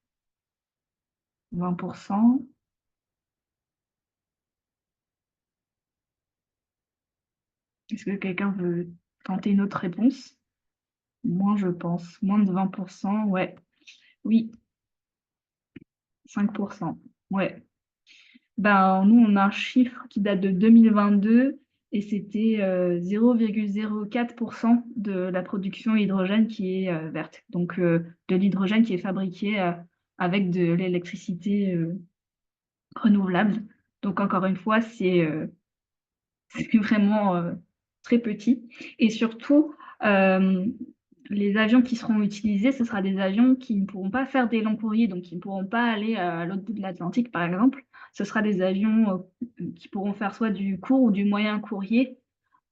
20%. Est-ce que quelqu'un veut tenter une autre réponse? Moins, je pense. Moins de 20%, ouais. Oui, 5%. Ouais. Nous, on a un chiffre qui date de 2022 et c'était 0,04% de la production hydrogène qui est verte. Donc, de l'hydrogène qui est fabriqué avec de l'électricité renouvelable. Donc, encore une fois, c'est vraiment très petit. Et surtout, euh, les avions qui seront utilisés, ce sera des avions qui ne pourront pas faire des longs courriers, donc qui ne pourront pas aller à l'autre bout de l'Atlantique, par exemple. Ce sera des avions qui pourront faire soit du court ou du moyen courrier.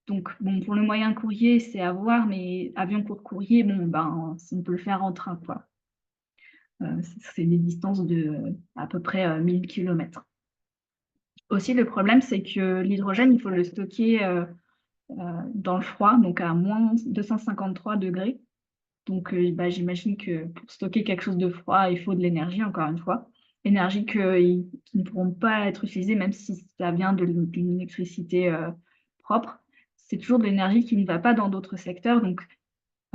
Donc, bon, pour le moyen courrier, c'est à voir, mais avion court courrier, on peut le faire en train, quoi. C'est des distances de à peu près 1000 km. Aussi, le problème, c'est que l'hydrogène, il faut le stocker dans le froid, donc à moins 253 degrés. Donc, j'imagine que pour stocker quelque chose de froid, il faut de l'énergie, encore une fois. Énergie qui ne pourront pas être utilisée, même si ça vient d'une électricité propre. C'est toujours de l'énergie qui ne va pas dans d'autres secteurs. Donc,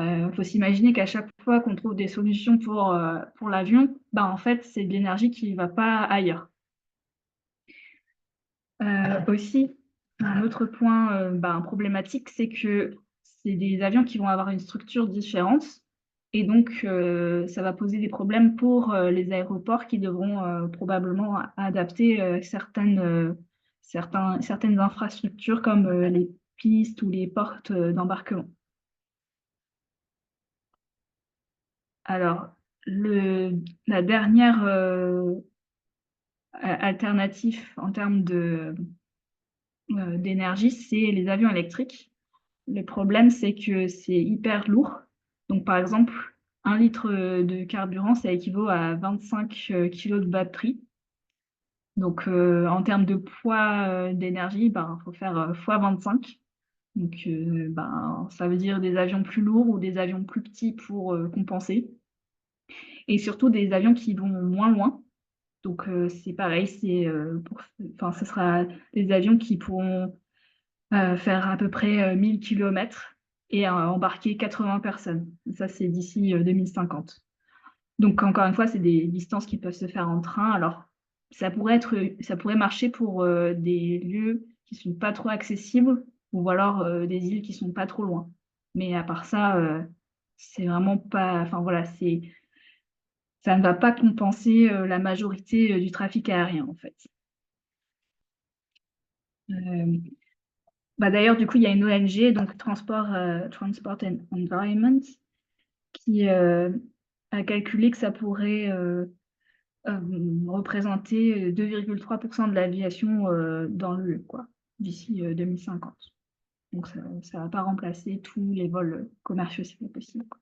il faut s'imaginer qu'à chaque fois qu'on trouve des solutions pour l'avion, en fait, c'est de l'énergie qui ne va pas ailleurs. Aussi, un autre point problématique, c'est que c'est des avions qui vont avoir une structure différente Et donc, ça va poser des problèmes pour les aéroports qui devront probablement adapter certaines infrastructures comme les pistes ou les portes d'embarquement. Alors, la dernière alternative en termes d'énergie, c'est les avions électriques. Le problème, c'est que c'est hyper lourd. Donc, par exemple, 1 litre de carburant, ça équivaut à 25 kilos de batterie. Donc, en termes de poids d'énergie, ben, faut faire fois 25. Donc, ben, ça veut dire des avions plus lourds ou des avions plus petits pour compenser. Et surtout des avions qui vont moins loin. Donc, c'est pareil, enfin, ce sera des avions qui pourront faire à peu près 1 000 kilomètres et embarquer 80 personnes. Ça, c'est d'ici 2050. Donc, encore une fois, c'est des distances qui peuvent se faire en train. Alors, ça pourrait marcher pour des lieux qui sont pas trop accessibles ou alors des îles qui sont pas trop loin. Mais à part ça, c'est vraiment pas. Enfin voilà, ça ne va pas compenser la majorité du trafic aérien en fait. Euh, Bah d'ailleurs, du coup, il y a une ONG, donc Transport and Environment, qui a calculé que ça pourrait euh, représenter 2,3% de l'aviation dans l'UE, quoi, d'ici 2050. Donc ça ne va pas remplacer tous les vols commerciaux, c'est pas possible, quoi.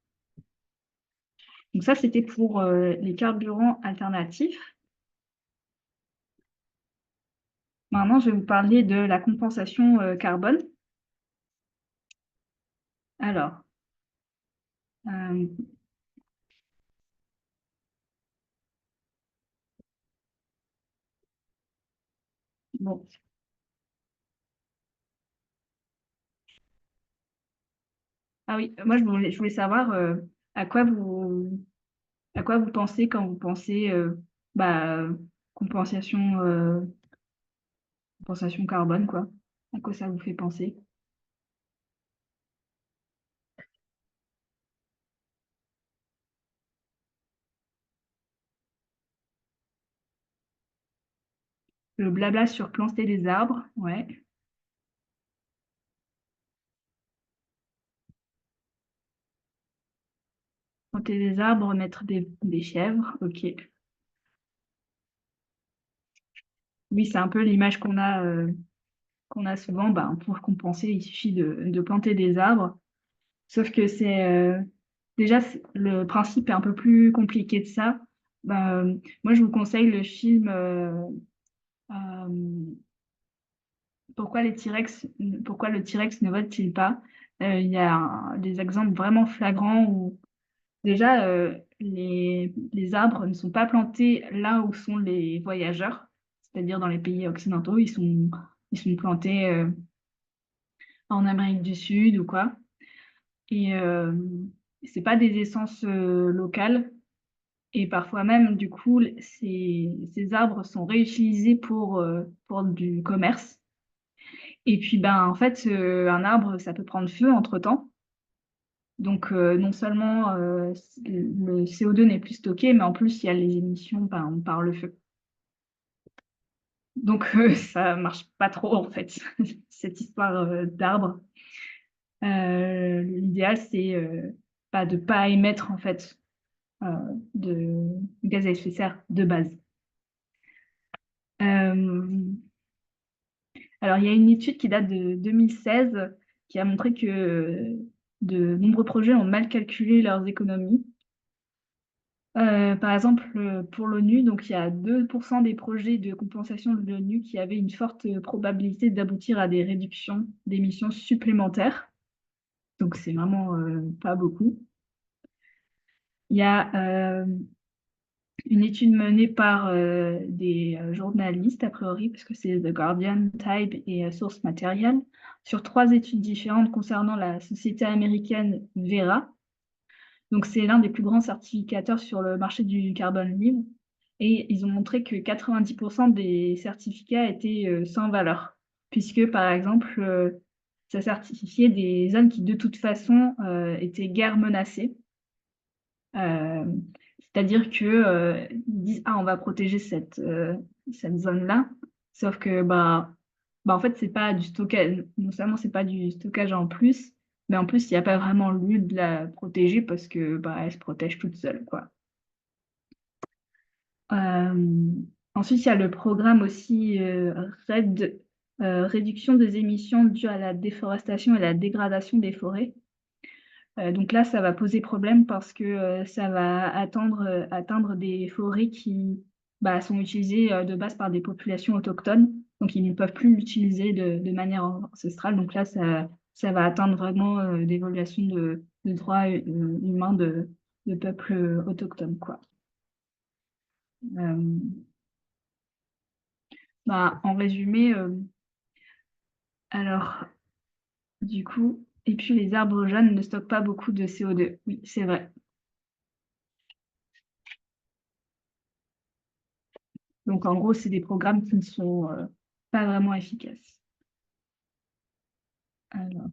Donc ça, c'était pour les carburants alternatifs. Maintenant, je vais vous parler de la compensation carbone. Alors, euh, bon, ah oui, moi je voulais savoir à quoi vous à quoi vous pensez quand vous pensez bah, compensation, compensation carbone, quoi. À quoi ça vous fait penser? Le blabla sur planter des arbres, ouais. Planter des arbres, mettre des chèvres, ok. Oui, c'est un peu l'image qu'on a souvent. Ben, pour compenser, il suffit de planter des arbres. Sauf que déjà, le principe est un peu plus compliqué de ça. Moi, je vous conseille le film euh, pourquoi le T-Rex ne vole-t-il pas? Il y a des exemples vraiment flagrants où déjà les arbres ne sont pas plantés là où sont les voyageurs, c'est-à-dire dans les pays occidentaux, ils sont plantés en Amérique du Sud ou quoi. Et c'est pas des essences locales. Et parfois même, du coup, ces arbres sont réutilisés pour du commerce. Et puis, ben, en fait, un arbre, ça peut prendre feu entre-temps. Donc, non seulement le CO2 n'est plus stocké, mais en plus, il y a les émissions par le feu. Donc, ça marche pas trop, en fait, cette histoire d'arbre. L'idéal, c'est de ne pas émettre, en fait, euh, de gaz à effet de serre de base. Euh, Alors, il y a une étude qui date de 2016 qui a montré que de nombreux projets ont mal calculé leurs économies. Par exemple, pour l'ONU, donc il y a 2% des projets de compensation de l'ONU qui avaient une forte probabilité d'aboutir à des réductions d'émissions supplémentaires. Donc, c'est vraiment pas beaucoup. Il y a une étude menée par des journalistes, a priori, parce que c'est The Guardian, Type et Source Material, sur 3 études différentes concernant la société américaine Vera. Donc, c'est l'un des plus grands certificateurs sur le marché du carbone libre. Et ils ont montré que 90% des certificats étaient sans valeur, puisque, par exemple, ça certifiait des zones qui, de toute façon, étaient guère menacées. Euh, C'est-à-dire que ils disent ah on va protéger cette zone-là, sauf que en fait c'est pas du stockage, non seulement c'est pas du stockage en plus, mais en plus il n'y a pas vraiment lieu de la protéger parce que elle se protège toute seule quoi. Euh, Ensuite il y a le programme aussi RED, réduction des émissions dues à la déforestation et la dégradation des forêts. Donc là, ça va poser problème parce que ça va atteindre des forêts qui sont utilisées de base par des populations autochtones. Donc ils ne peuvent plus l'utiliser de manière ancestrale. Donc là, ça va atteindre vraiment des violations de droits humains de peuples autochtones, quoi. Euh, En résumé, alors, du coup, et puis les arbres jeunes ne stockent pas beaucoup de CO2. Oui, c'est vrai. Donc, en gros, c'est des programmes qui ne sont pas vraiment efficaces. Alors,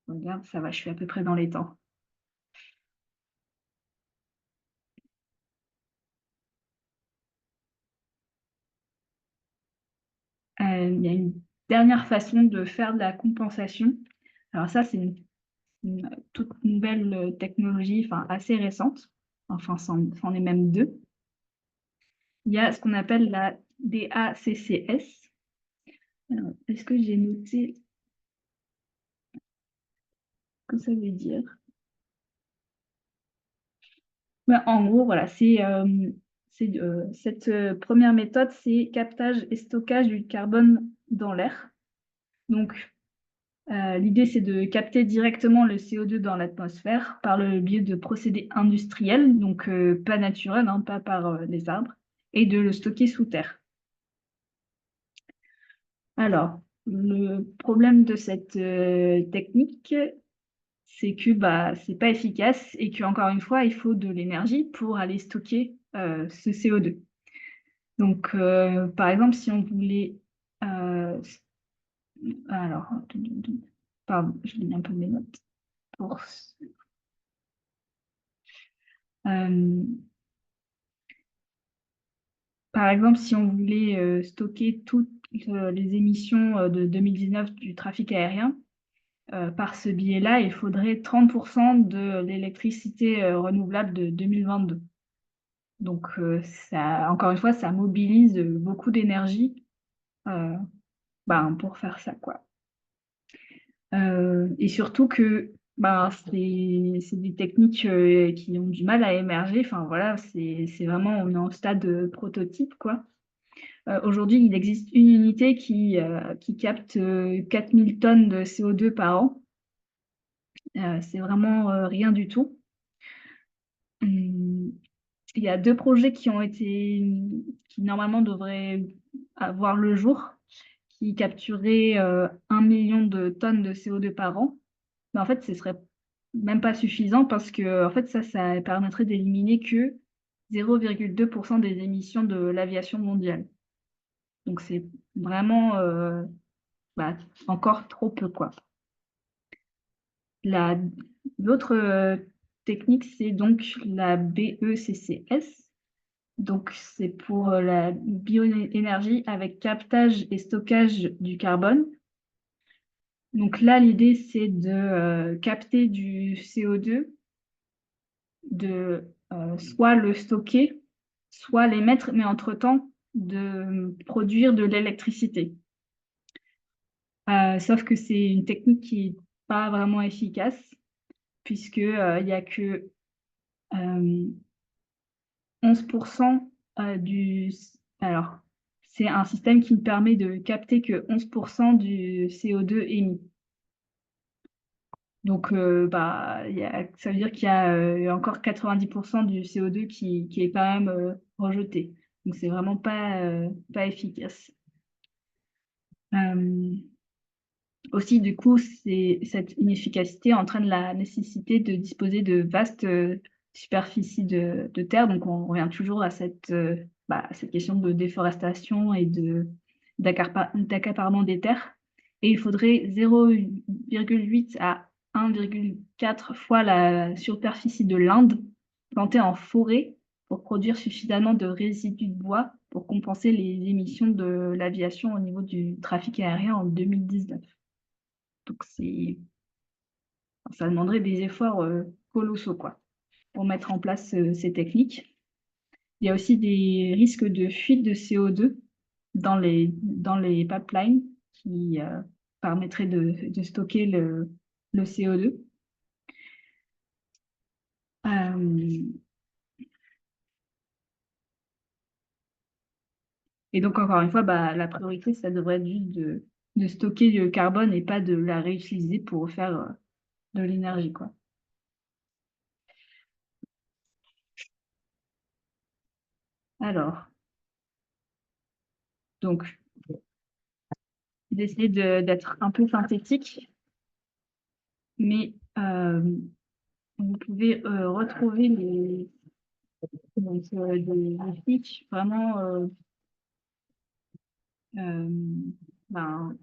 regarde, ça va, je suis à peu près dans les temps. Il y a une dernière façon de faire de la compensation. Alors ça, c'est une toute nouvelle technologie, enfin assez récente. Enfin, c'en est même deux. Il y a ce qu'on appelle la DACCS. Alors, est-ce que j'ai noté ce que ça veut dire? En gros, voilà, cette première méthode, c'est captage et stockage du carbone dans l'air. Donc, l'idée, c'est de capter directement le CO2 dans l'atmosphère par le biais de procédés industriels, donc pas naturels, hein, pas par les arbres, et de le stocker sous terre. Alors, le problème de cette technique, c'est que c'est pas efficace et qu'encore une fois, il faut de l'énergie pour aller stocker ce CO2. Donc, par exemple, si on voulait... euh, alors, pardon, je lis un peu mes notes. Pour, euh, Par exemple, si on voulait stocker toutes les émissions de 2019 du trafic aérien, par ce biais-là, il faudrait 30% de l'électricité renouvelable de 2022. Donc, encore une fois, ça mobilise beaucoup d'énergie euh, pour faire ça, quoi. Et surtout que c'est des techniques qui ont du mal à émerger. Enfin, voilà, c'est vraiment, on est en stade prototype, quoi. Aujourd'hui, il existe une unité qui capte 4000 tonnes de CO2 par an. C'est vraiment rien du tout. Hum, Il y a deux projets qui normalement devraient avoir le jour, qui capturaient 1 million de tonnes de CO2 par an. Mais en fait, ce serait même pas suffisant parce que en fait, ça permettrait d'éliminer que 0,2% des émissions de l'aviation mondiale. Donc c'est vraiment bah, encore trop peu, quoi. La- L'autre technique, c'est donc la BECCS. Donc, c'est pour la bioénergie avec captage et stockage du carbone. Donc là, l'idée, c'est de capter du CO2, de soit le stocker, soit l'émettre, mais entre-temps, de produire de l'électricité. Sauf que c'est une technique qui n'est pas vraiment efficace, puisque il n'y a que 11% du... Alors, c'est un système qui ne permet de capter que 11% du CO2 émis. Donc, ça veut dire qu'il y a encore 90% du CO2 qui est quand même rejeté. Donc, c'est vraiment pas efficace. Euh, Aussi, du coup, cette inefficacité entraîne la nécessité de disposer de vastes superficies de terre. Donc, on revient toujours à cette question de déforestation et d'accaparement des terres. Et il faudrait 0,8 à 1,4 fois la superficie de l'Inde plantée en forêt pour produire suffisamment de résidus de bois pour compenser les émissions de l'aviation au niveau du trafic aérien en 2019. Donc ça demanderait des efforts, colossaux, quoi, pour mettre en place, ces techniques. Il y a aussi des risques de fuite de CO2 dans les pipelines qui, permettraient de stocker le CO2. Hem Et donc encore une fois, bah, la priorité, ça devrait être juste de stocker le carbone et pas de la réutiliser pour faire, de l'énergie, quoi. Alors, donc d'essayer d'être un peu synthétique, mais vous pouvez, retrouver des pics vraiment, ben,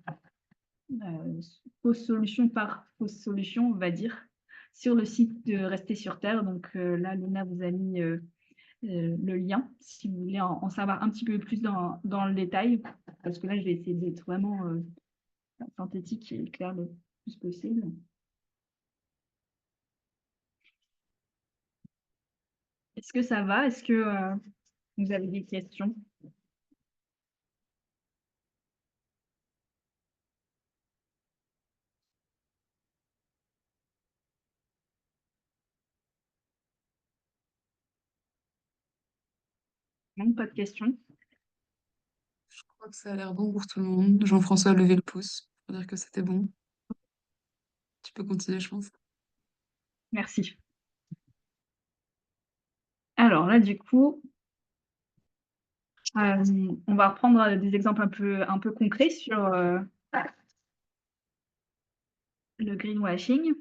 fausse solution par fausse solution, on va dire, sur le site de Rester sur terre. Donc là, Luna vous a mis, le lien si vous voulez en savoir un petit peu plus dans le détail, parce que là, je vais essayer d'être vraiment, synthétique et clair le plus possible. Est-ce que ça va? Est-ce que, vous avez des questions? Non, pas de questions? Je crois que ça a l'air bon pour tout le monde. Jean-François a levé le pouce pour dire que c'était bon. Tu peux continuer, je pense. Merci. Alors là, du coup, on va reprendre, des exemples un peu concrets sur, le greenwashing.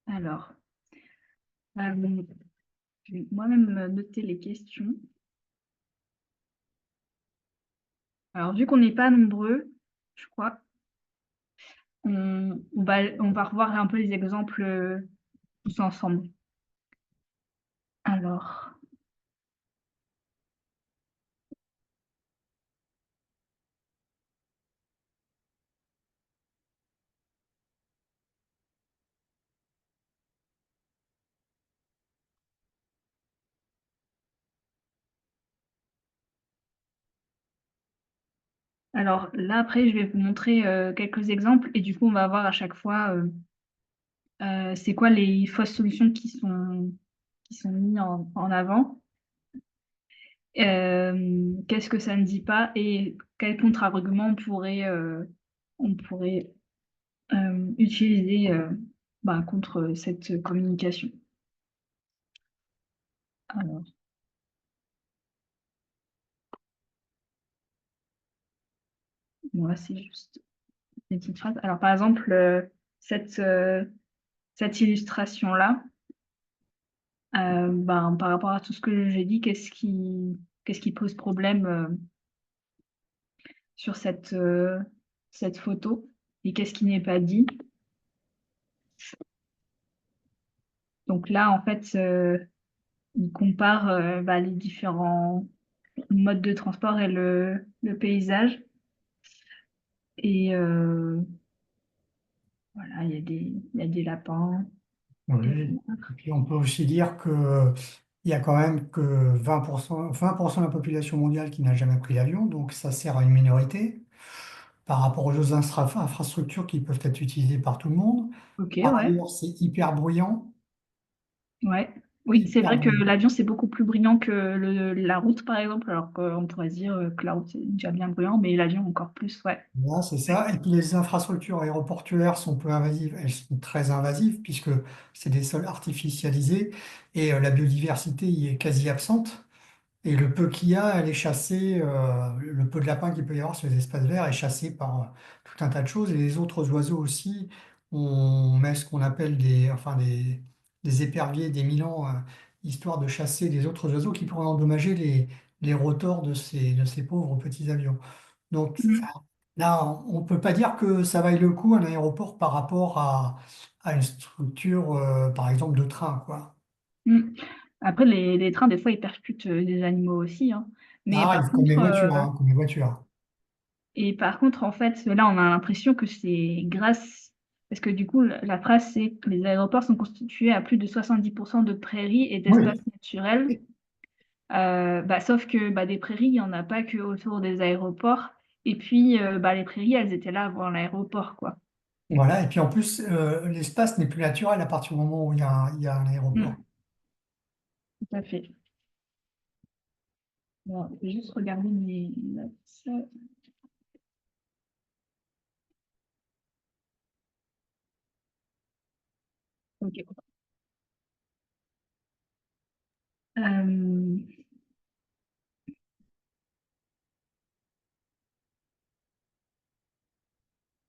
Alors, je vais moi-même, noter les questions. Alors vu qu'on n'est pas nombreux, je crois, on va revoir un peu les exemples, tous ensemble. Alors, alors là, après, je vais vous montrer, quelques exemples et du coup, on va voir à chaque fois, c'est quoi les fausses solutions qui sont mis en avant. Qu'est-ce que ça ne dit pas et quel contre-argument on pourrait, utiliser, bah, contre cette communication. Alors, moi, c'est juste des petites phrases. Alors, par exemple, cette illustration-là, ben, par rapport à tout ce que j'ai dit, qu'est-ce qui pose problème, sur cette photo et qu'est-ce qui n'est pas dit? Donc là, en fait, il compare, bah, les différents modes de transport et le paysage et voilà, il y a des lapins, des Oui. renards. Et puis on peut aussi dire que il y a quand même que 20% de la population mondiale qui n'a jamais pris l'avion, donc ça sert à une minorité par rapport aux autres infrastructures qui peuvent être utilisées par tout le monde. OK, Par ouais, ailleurs, c'est hyper bruyant, ouais. Oui, c'est hyper vrai que bruyant. l'avion, c'est beaucoup plus bruyant que la route, par exemple, alors qu'on pourrait se dire, que la route, c'est déjà bien bruyant, mais l'avion encore plus, ouais. Là, c'est ça. Et puis les infrastructures aéroportuaires sont peu invasives, elles sont très invasives puisque c'est des sols artificialisés et la biodiversité y est quasi absente. Et le peu qu'il y a, elle est chassée, le peu de lapins qu'il peut y avoir sur les espaces verts est chassé par tout un tas de choses. Et les autres oiseaux aussi, on met ce qu'on appelle des éperviers, des milans, histoire de chasser les autres oiseaux qui pourraient endommager les rotors de ces pauvres petits avions. Donc, Mmh. Là, on ne peut pas dire que ça vaille le coup un aéroport par rapport à une structure, par exemple, de train, quoi. Mm. Après, les trains, des fois, ils percutent des animaux aussi, hein. Mais Ah, par comme les contre, voitures, hein, comme les voitures. en fait, là, on a l'impression que c'est grâce, parce que du coup, la phrase, c'est que les aéroports sont constitués à plus de 70% de prairies et Oui. d'espaces naturels. Bah, sauf que bah, des prairies, il n'y en a pas que autour des aéroports. Et puis, bah, les prairies, elles étaient là avant l'aéroport, quoi. Voilà, et puis en plus, l'espace n'est plus naturel à partir du moment où il y a un aéroport. Mm, tout à fait. Bon, je vais juste regarder mes notes. Ok. Euh,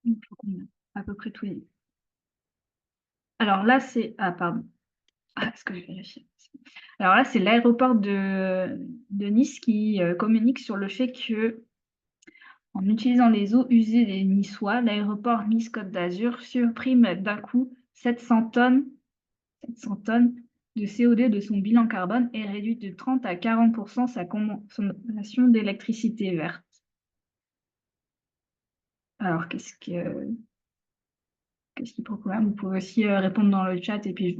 il faut qu'on ait à peu près tous les. Alors là, c'est. Ah, pardon. Ah, est-ce que je vérifie? Alors là, c'est l'aéroport de Nice qui communique sur le fait que, en utilisant les eaux usées des Niçois, l'aéroport Nice-Côte d'Azur supprime d'un coup 700 tonnes de CO2 de son bilan carbone et réduit de 30 à 40% sa consommation d'électricité verte. Alors, qu'est-ce qu'il propose? Vous pouvez aussi répondre dans le chat et puis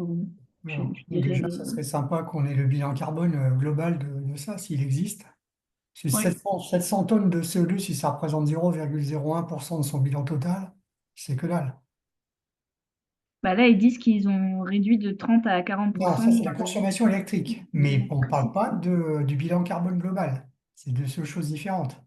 Alors, je dirai déjà, les. ça serait sympa qu'on ait le bilan carbone global de ça, s'il existe. C'est Oui. 700 tonnes de CO2, si ça représente 0,01% de son bilan total, c'est que dalle. Bah là, ils disent qu'ils ont réduit de 30 à Non, 40% ça, c'est la de consommation électrique. Mais on ne parle pas l'électricité. du bilan carbone global. C'est deux choses différentes.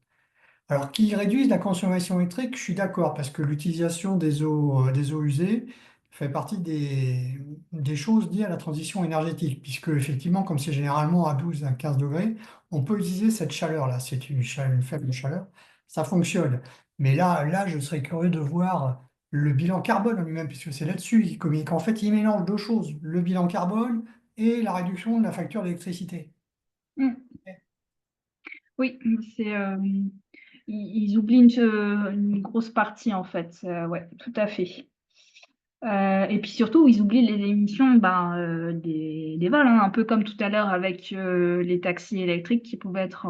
Alors, qu'ils réduisent la consommation électrique, je suis d'accord, parce que l'utilisation des eaux usées fait partie des choses liées à la transition énergétique, puisque effectivement, comme c'est généralement à 12 à 15 degrés, on peut utiliser cette chaleur-là. C'est une faible chaleur. Ça fonctionne. Mais là, je serais curieux de voir le bilan carbone en lui-même, puisque c'est là-dessus qu'il communique. En fait, il mélange deux choses, le bilan carbone et la réduction de la facture d'électricité. Mm. Oui, ils oublient une grosse partie en fait. Ouais, tout à fait. Et puis surtout, ils oublient les émissions ben, des vols, hein, un peu comme tout à l'heure avec les taxis électriques qui pouvaient être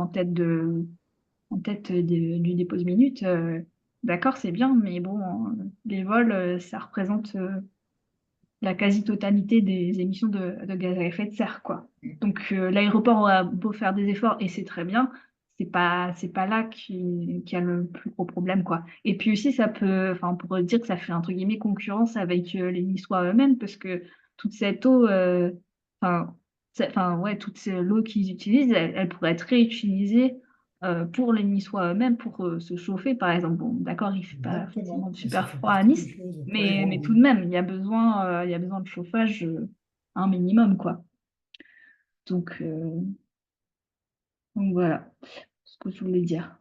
du dépose-minute. D'accord, c'est bien, mais bon, les vols, ça représente la quasi-totalité des émissions de gaz à effet de serre, quoi. Donc l'aéroport aura beau faire des efforts, et c'est très bien, c'est pas là qu'il y a le plus gros problème, quoi. Et puis aussi, enfin, on pourrait dire que ça fait entre guillemets concurrence avec les Niçois eux-mêmes, parce que toute cette eau, enfin, ouais, l'eau qu'ils utilisent, elle pourrait être réutilisée pour les Niçois eux-mêmes pour se chauffer, par exemple. Bon, d'accord, il ne fait pas forcément Exactement. de Et ça super fait froid à partie des Nice, choses pour les mais grandes tout de villes. même, il y a besoin de chauffage un minimum, quoi. Donc, euh, donc voilà ce que je voulais dire.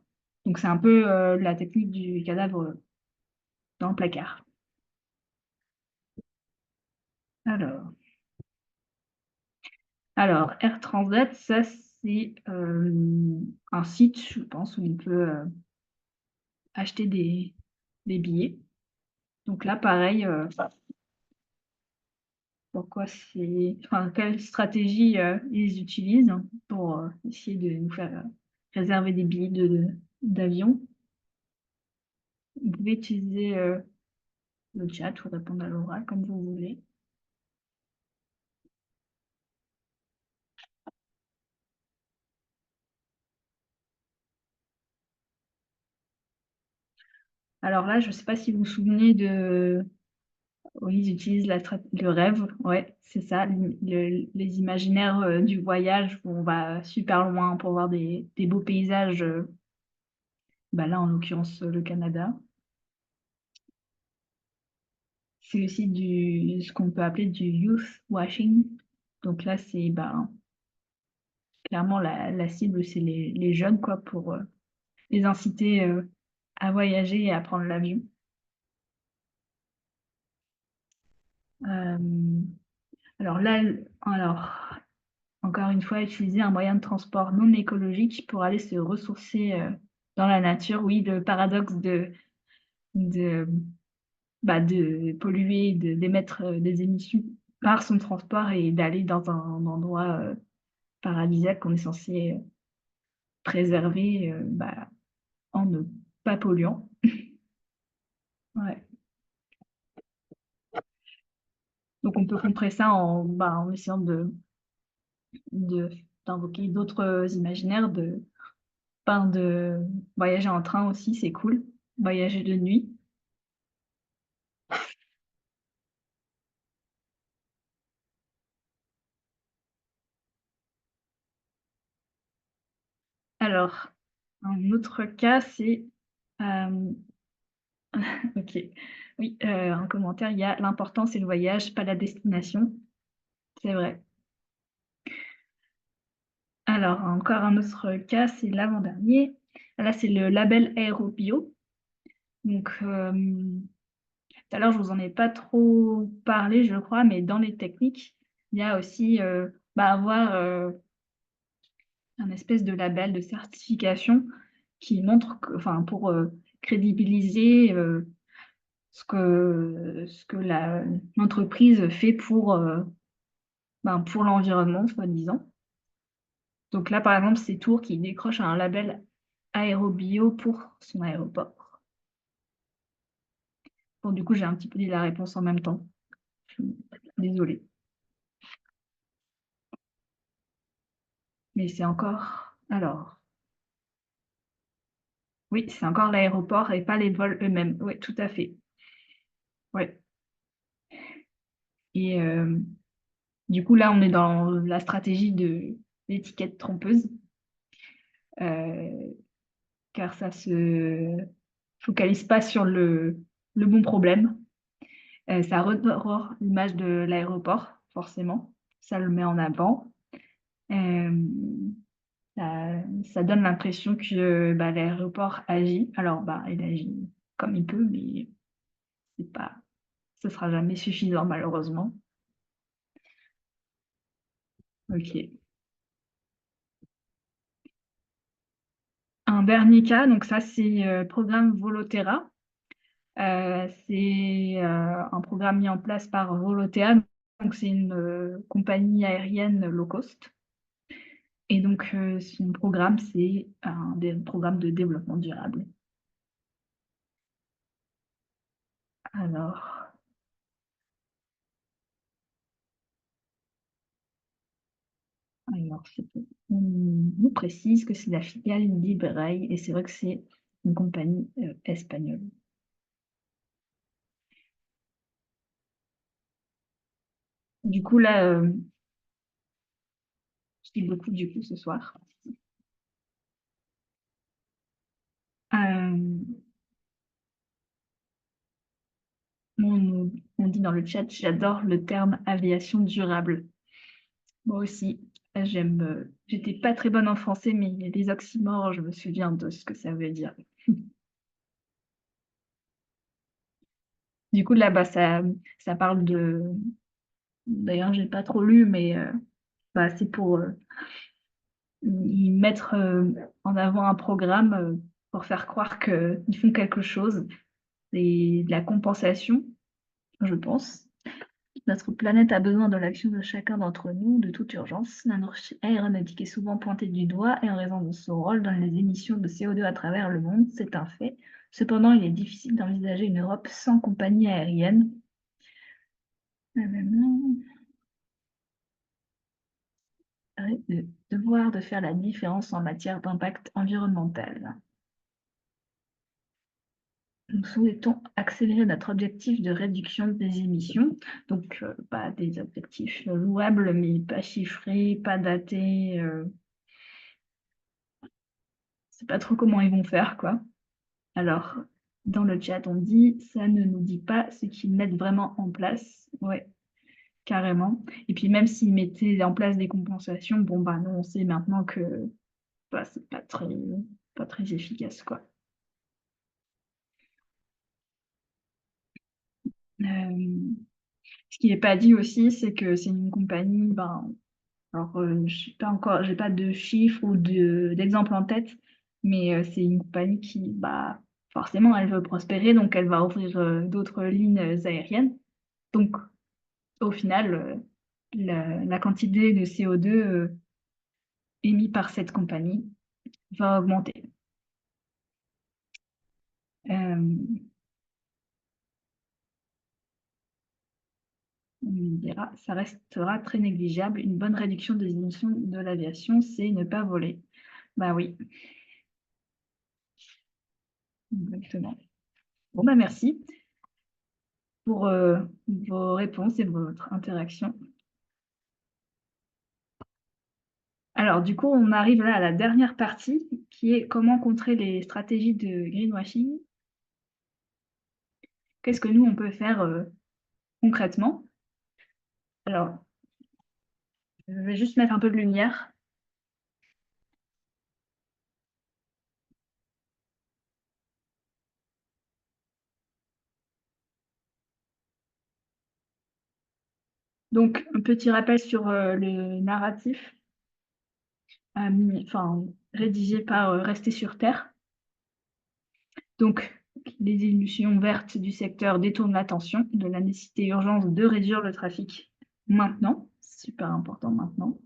Donc c'est un peu la technique du cadavre dans le placard. Alors, alors Air Transat, ça c'est un site, je pense, où on peut acheter des billets. Donc là, pareil, pourquoi enfin, quelle stratégie ils utilisent pour essayer de nous faire réserver des billets d'avion. Vous pouvez utiliser le chat ou répondre à l'oral comme vous voulez. Alors là, je ne sais pas si vous vous souvenez de. Oui, ils utilisent le rêve, ouais, c'est ça, les imaginaires du voyage où on va super loin pour voir des beaux paysages. Bah là, en l'occurrence, le Canada. C'est aussi ce qu'on peut appeler du youth washing. Donc là, c'est bah, clairement la cible, c'est les jeunes, quoi, pour les inciter à voyager et à prendre l'avion. Euh, alors là, encore une fois, utiliser un moyen de transport non écologique pour aller se ressourcer dans la nature, oui, le paradoxe de, de polluer, d'émettre des émissions par son transport et d'aller dans un endroit paradisiaque qu'on est censé préserver en ne pas polluant. Ouais. Donc on peut contrer ça en essayant de d'invoquer d'autres imaginaires, de voyager en train aussi, c'est cool. Voyager de nuit. Alors, un autre cas, c'est OK. Oui, en commentaire, il y a: «L'important, c'est le voyage, pas la destination». C'est vrai. Alors, encore un autre cas, c'est l'avant-dernier. Là, c'est le label Aérobio. Donc, tout à l'heure, je vous en ai pas trop parlé, je crois, mais dans les techniques, il y a aussi, avoir, un espèce de label de certification qui montre que enfin, pour, crédibiliser, ce que l'entreprise fait pour l'environnement, soi-disant. Donc là, par exemple, c'est Tours qui décroche un label Aérobio pour son aéroport. Bon, du coup, j'ai un petit peu dit la réponse en même temps. Je suis désolée. Mais c'est encore alors, oui, c'est encore l'aéroport et pas les vols eux-mêmes. Oui, tout à fait. Ouais et du coup, là, on est dans la stratégie de l'étiquette trompeuse, heu, car ça se focalise pas sur le bon problème. Ça redore l'image de l'aéroport, forcément. Ça le met en avant. Hem, ça donne l'impression que, l'aéroport agit. Alors, il agit comme il peut, mais c'est pas ce sera jamais suffisant malheureusement. OK. Un dernier cas, donc ça c'est, programme Voloterra. C'est, un programme mis en place par Volotea, donc c'est une, compagnie aérienne low cost et donc son programme, c'est un programme de développement durable. Alors c'est on nous précise que c'est la filiale Librail et c'est vrai que c'est une compagnie, espagnole. Du coup là, je dis beaucoup du coup ce soir. Hem, on dit dans le chat: «J'adore le terme aviation durable». Moi aussi, j'aime, j'étais pas très bonne en français, mais les oxymores, je me souviens de ce que ça veut dire. Du coup, là, ça parle de d'ailleurs, j'ai pas trop lu, mais c'est pour, y mettre, en avant un programme, pour faire croire qu'ils font quelque chose. C'est de la compensation, je pense. Notre planète a besoin de l'action de chacun d'entre nous, de toute urgence. L'industrie aéronautique est souvent pointée du doigt et en raison de son rôle dans les émissions de CO2 à travers le monde, c'est un fait. Cependant, il est difficile d'envisager une Europe sans compagnie aérienne. De devoir de faire la différence en matière d'impact environnemental. Nous souhaitons accélérer notre objectif de réduction des émissions, donc des objectifs louables mais pas chiffrés, pas datés, c'est pas trop comment ils vont faire, quoi. Alors, dans le chat, on dit: «Ça ne nous dit pas ce qu'ils mettent vraiment en place». Ouais, carrément et puis même s'ils mettaient en place des compensations, nous, on sait maintenant que, c'est pas très efficace, quoi. Hem, ce qui n'est pas dit aussi, c'est que c'est une compagnie, alors, je sais pas encore j'ai pas de chiffres ou d'exemples en tête, Mais c'est une compagnie qui, bah, forcément, elle veut prospérer, donc elle va ouvrir d'autres lignes aériennes. Donc, au final, la quantité de CO2 émis par cette compagnie va augmenter. Euh, on dira, ça restera très négligeable. Une bonne réduction des émissions de l'aviation, c'est ne pas voler. Bah oui, exactement. Bon, bah merci pour vos réponses et votre interaction. Alors, du coup, on arrive là à la dernière partie qui est comment contrer les stratégies de greenwashing. Qu'est-ce que nous, on peut faire concrètement? Alors, je vais juste mettre un peu de lumière. Donc, un petit rappel sur le narratif, enfin, rédigé par Rester sur Terre. Donc, les émissions vertes du secteur détournent l'attention de la nécessité et urgence de réduire le trafic maintenant. Super important maintenant.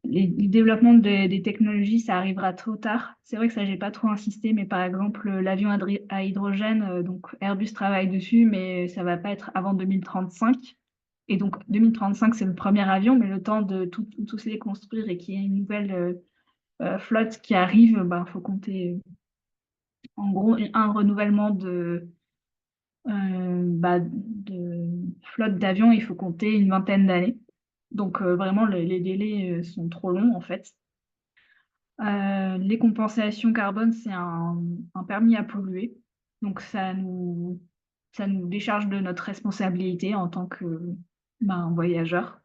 Le développement des technologies, ça arrivera trop tard. C'est vrai que ça, j'ai pas trop insisté, mais par exemple, l'avion à hydrogène, donc Airbus travaille dessus, mais ça va pas être avant 2035. Et donc, 2035, c'est le premier avion, mais le temps de tous les construire et qu'il y ait une nouvelle flotte qui arrive, ben, faut compter, en gros, un renouvellement de flotte d'avions, il faut compter une vingtaine d'années. Donc, vraiment, les délais sont trop longs, en fait. Les compensations carbone, c'est un permis à polluer. Donc, ça nous décharge de notre responsabilité en tant que voyageur.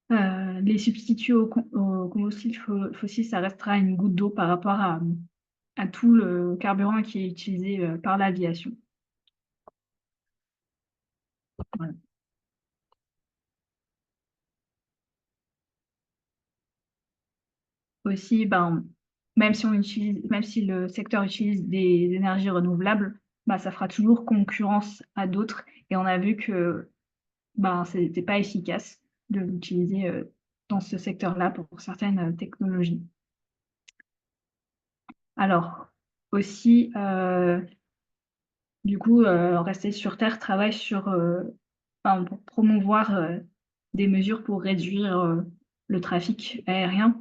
Les substituts au combustible fossile, ça restera une goutte d'eau par rapport à tout le carburant qui est utilisé par l'aviation. Voilà. Aussi, même si le secteur utilise des énergies renouvelables, ça fera toujours concurrence à d'autres. Et on a vu que ce n'était pas efficace de l'utiliser dans ce secteur-là pour certaines technologies. Alors, aussi, du coup, Rester sur Terre travaille pour promouvoir des mesures pour réduire le trafic aérien.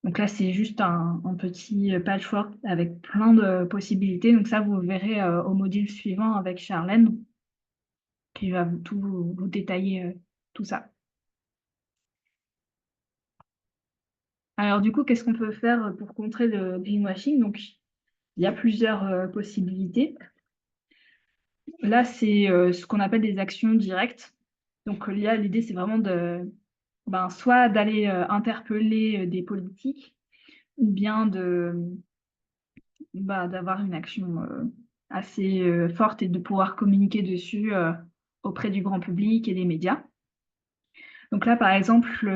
Donc là, c'est juste un petit patchwork avec plein de possibilités. Donc ça, vous le verrez au module suivant avec Charlène, qui va vous détailler tout ça. Alors du coup, qu'est-ce qu'on peut faire pour contrer le greenwashing? Donc, il y a plusieurs possibilités. Là, c'est ce qu'on appelle des actions directes. Donc, l'idée, c'est vraiment soit d'aller interpeller des politiques ou bien d'avoir une action assez forte et de pouvoir communiquer dessus auprès du grand public et des médias. Donc là, par exemple,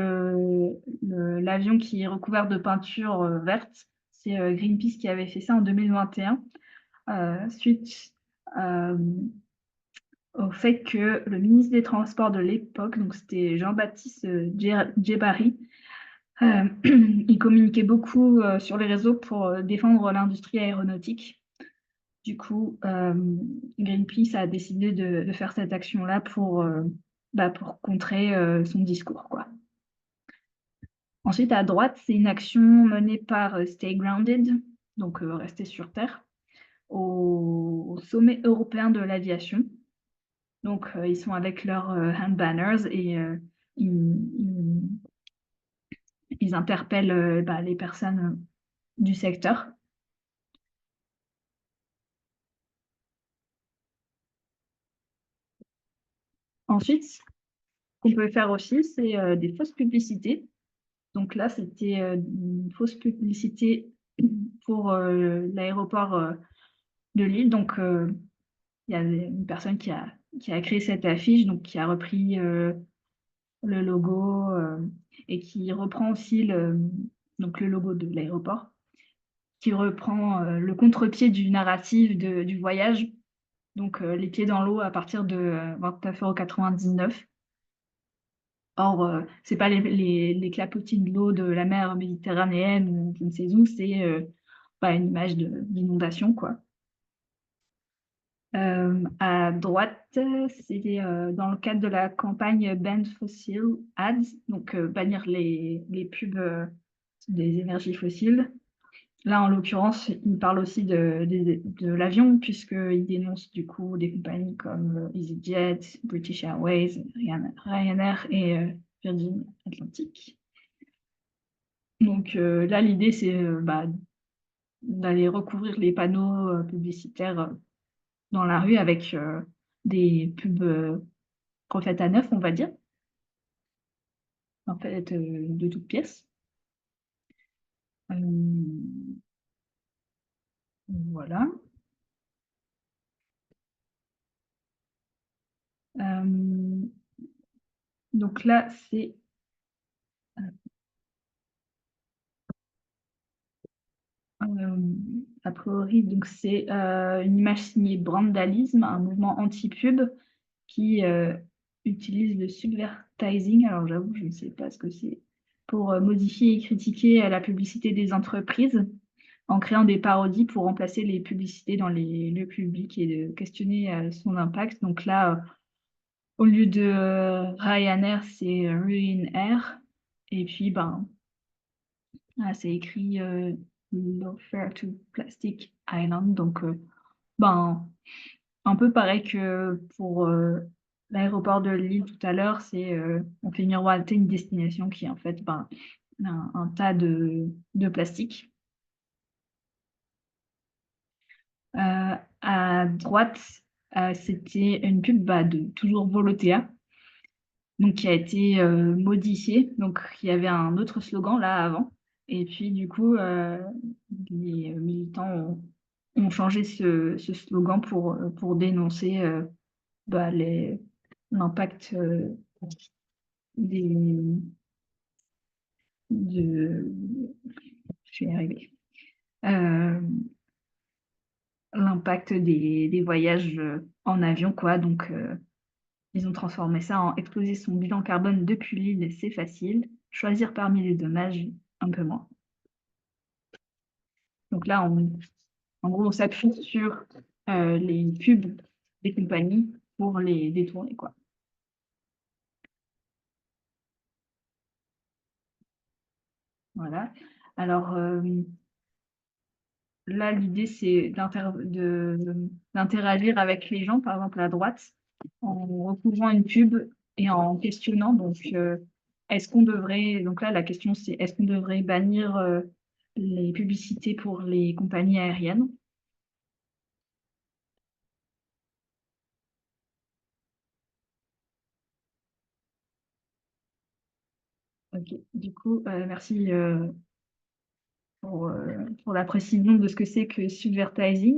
l'avion qui est recouvert de peinture verte, c'est Greenpeace qui avait fait ça en 2021, suite au fait que le ministre des Transports de l'époque, donc c'était Jean-Baptiste Djebbari, il communiquait beaucoup sur les réseaux pour défendre l'industrie aéronautique. Du coup, Greenpeace a décidé de faire cette action-là pour contrer son discours, quoi. Ensuite, à droite, c'est une action menée par Stay Grounded, donc Rester sur Terre, au sommet européen de l'aviation. Donc, ils sont avec leurs hand banners et ils, ils interpellent les personnes du secteur. Ensuite, ce qu'on peut faire aussi, c'est des fausses publicités. Donc là, c'était une fausse publicité pour l'aéroport de Lille. Donc, il y a une personne qui a créé cette affiche, donc qui a repris le logo et qui reprend aussi donc le logo de l'aéroport, qui reprend le contre-pied du narratif du voyage, donc les pieds dans l'eau à partir de 29,99 €. Or, c'est pas les clapotis de l'eau de la mer Méditerranéenne ou je ne sais où, c'est une image d'inondation, quoi. À droite, c'est dans le cadre de la campagne Ban Fossil Ads, donc bannir les pubs des énergies fossiles. Là, en l'occurrence, il parle aussi de l'avion, puisqu'il dénonce du coup des compagnies comme EasyJet, British Airways, Ryanair et Virgin Atlantic. Donc là, l'idée, c'est d'aller recouvrir les panneaux publicitaires dans la rue avec des pubs refaites à neuf, on va dire, en fait, de toutes pièces. Voilà. Donc là, c'est a priori, donc c'est une image signée Brandalism, un mouvement anti-pub qui utilise le subvertising. Alors j'avoue, je ne sais pas ce que c'est, pour modifier et critiquer la publicité des entreprises en créant des parodies pour remplacer les publicités dans les lieux publics et de questionner son impact. Donc là, au lieu de Ryanair, c'est Ruin Air. Et puis, c'est écrit No Fair to Plastic Island. Donc, un peu pareil que pour l'aéroport de Lille tout à l'heure, on fait miroiter une destination qui est en fait un tas de plastique. À droite, c'était une pub de toujours Volotea, donc qui a été modifiée. Donc il y avait un autre slogan là avant, et puis du coup les militants ont changé ce slogan pour dénoncer l'impact des de je vais y arriver. L'impact des voyages en avion, quoi. Donc ils ont transformé ça en exploser son bilan carbone depuis l'île, c'est facile. Choisir parmi les dommages, un peu moins. Donc là, en gros, on s'appuie sur les pubs des compagnies pour les détourner, quoi. Voilà. Alors là, l'idée, c'est d'interagir avec les gens, par exemple à droite, en recouvrant une pub et en questionnant. Donc, est-ce qu'on devrait, donc là, la question, c'est est-ce qu'on devrait bannir les publicités pour les compagnies aériennes? Ok, du coup, merci pour la précision de ce que c'est que subvertising.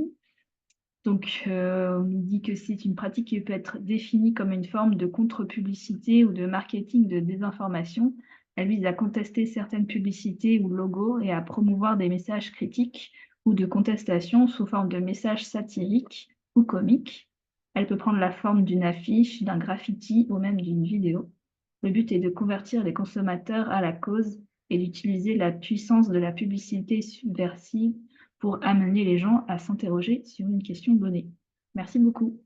Donc, on nous dit que c'est une pratique qui peut être définie comme une forme de contre-publicité ou de marketing de désinformation. Elle vise à contester certaines publicités ou logos et à promouvoir des messages critiques ou de contestation sous forme de messages satiriques ou comiques. Elle peut prendre la forme d'une affiche, d'un graffiti ou même d'une vidéo. Le but est de convertir les consommateurs à la cause et d'utiliser la puissance de la publicité subversive pour amener les gens à s'interroger sur une question donnée. Merci beaucoup.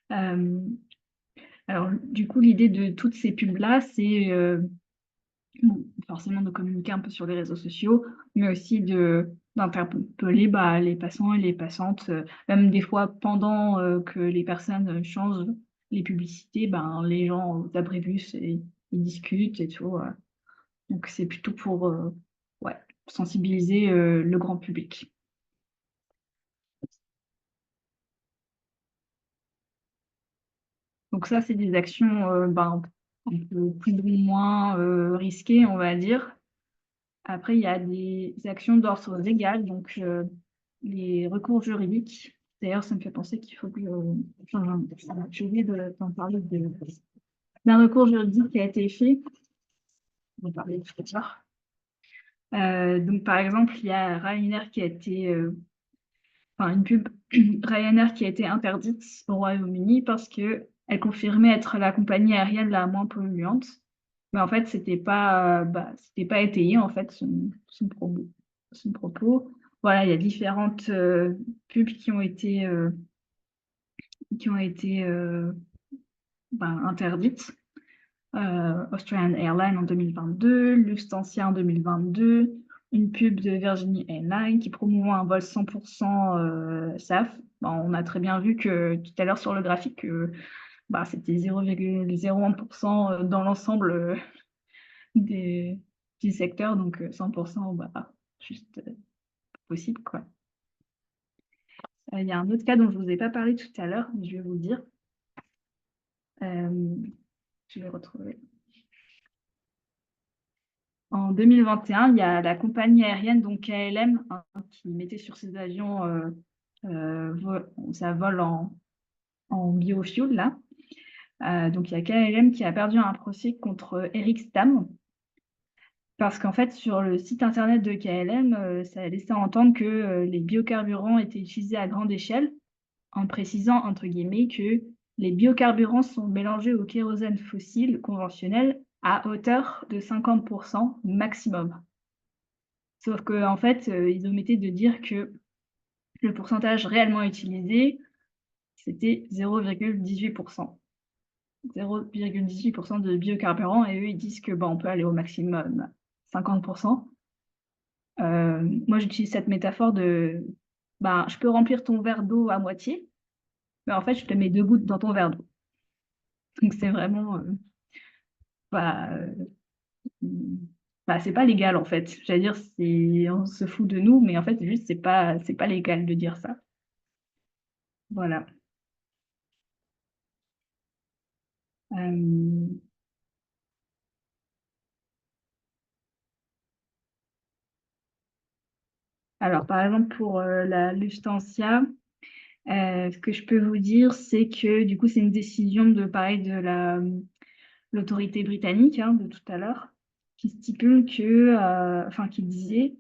Alors, du coup, l'idée de toutes ces pubs-là, c'est forcément de communiquer un peu sur les réseaux sociaux, mais aussi d'interpeller les passants et les passantes, même des fois pendant que les personnes changent les publicités, les gens aux abribus et ils discutent et tout. Donc, c'est plutôt pour sensibiliser le grand public. Donc ça, c'est des actions un peu plus ou moins risquées, on va dire. Après, il y a des actions d'ordre légal, donc les recours juridiques. D'ailleurs, ça me fait penser qu'il faut que j'ai oublié d'en parler d'un recours juridique qui a été fait on va parler de Flutter. Donc, par exemple, il y a Ryanair qui a été, enfin, une pub Ryanair qui a été interdite au Royaume-Uni parce que elle confirmait être la compagnie aérienne la moins polluante. Mais en fait, c'était pas étayé, en fait, son propos. Voilà, il y a différentes pubs qui ont été interdites. Austrian Airlines en 2022, Lufthansa en 2022, une pub de Virgin Airlines qui promouvoit un vol 100% SAF. Bon, on a très bien vu que tout à l'heure sur le graphique, c'était 0,01% dans l'ensemble des, du secteur, donc 100%, juste possible, quoi. Il y a un autre cas dont je ne vous ai pas parlé tout à l'heure, mais je vais vous le dire. Je vais retrouver. En 2021, il y a la compagnie aérienne, donc KLM, hein, qui mettait sur ses avions, ça vole en biofuel, là. Donc, il y a KLM qui a perdu un procès contre Eric Stam, parce qu'en fait, sur le site internet de KLM, ça a laissé entendre que les biocarburants étaient utilisés à grande échelle, en précisant, entre guillemets, que les biocarburants sont mélangés au kérosène fossile conventionnel à hauteur de 50% maximum. Sauf qu'en fait, ils omettaient de dire que le pourcentage réellement utilisé, c'était 0,18%. 0,18% de biocarburant, et eux, ils disent que on peut aller au maximum 50%. Moi, j'utilise cette métaphore de je peux remplir ton verre d'eau à moitié, mais en fait, je te mets 2 gouttes dans ton verre d'eau. Donc, c'est vraiment bah, c'est pas légal en fait. J'allais dire, on se fout de nous, mais en fait, juste, c'est pas légal de dire ça. Voilà. Euh, alors, par exemple, pour la Lufthansa, ce que je peux vous dire, c'est que du coup, c'est une décision pareil, de l'autorité britannique, hein, de tout à l'heure, qui stipule qui disait: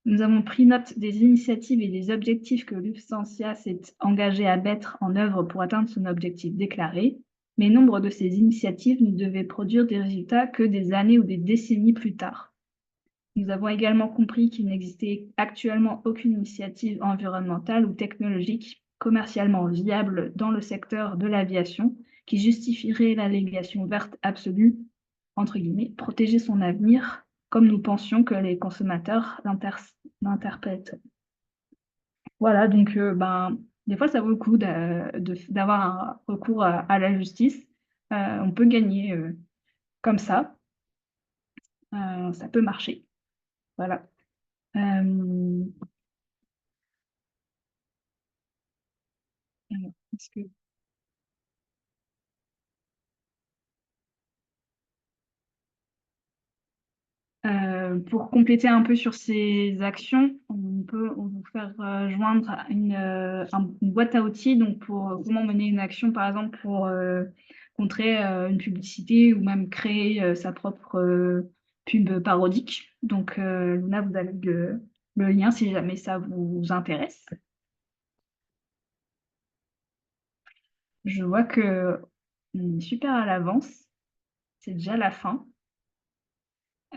nous avons pris note des initiatives et des objectifs que Lufthansa s'est engagé à mettre en œuvre pour atteindre son objectif déclaré, mais nombre de ces initiatives ne devaient produire des résultats que des années ou des décennies plus tard. Nous avons également compris qu'il n'existait actuellement aucune initiative environnementale ou technologique commercialement viable dans le secteur de l'aviation qui justifierait l'allégation verte absolue, entre guillemets, protéger son avenir, comme nous pensions que les consommateurs l'interprètent. Voilà, donc des fois, ça vaut le coup d'avoir un recours à la justice. On peut gagner comme ça. Ça peut marcher. Voilà. Euh, est-ce que pour compléter un peu sur ces actions, on peut vous faire joindre une boîte à outils donc pour comment mener une action, par exemple pour contrer une publicité ou même créer sa propre pub parodique. Donc là, vous avez le lien si jamais ça vous intéresse. Je vois que on est super à l'avance. C'est déjà la fin.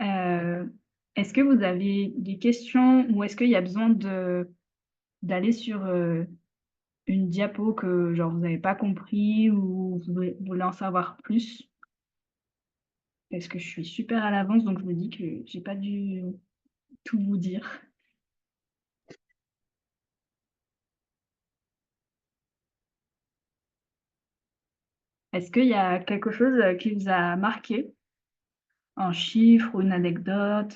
Euh, Est-ce que vous avez des questions ou est-ce qu'il y a besoin d'aller sur une diapo que genre vous n'avez pas compris ou vous voulez en savoir plus? Parce que je suis super à l'avance, donc je me dis que j'ai pas dû tout vous dire. Est-ce qu'il y a quelque chose qui vous a marqué, un chiffre ou une anecdote,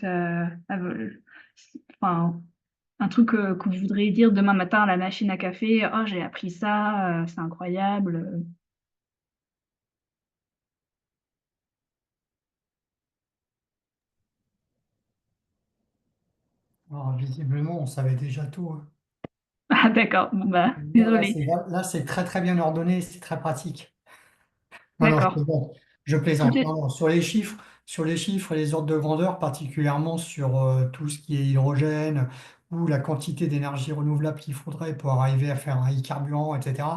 enfin, un truc que vous voudriez dire demain matin à la machine à café? Oh, j'ai appris ça, c'est incroyable. Alors, visiblement, on savait déjà tout, hein. Ah, d'accord, bon, Là, désolée. là, c'est très très bien ordonné, c'est très pratique. Non, non, D'accord. je Toutes plaisante. les... Non, non, sur les chiffres, sur les chiffres et les ordres de grandeur, particulièrement sur tout ce qui est hydrogène ou la quantité d'énergie renouvelable qu'il faudrait pour arriver à faire un e-carburant, etc.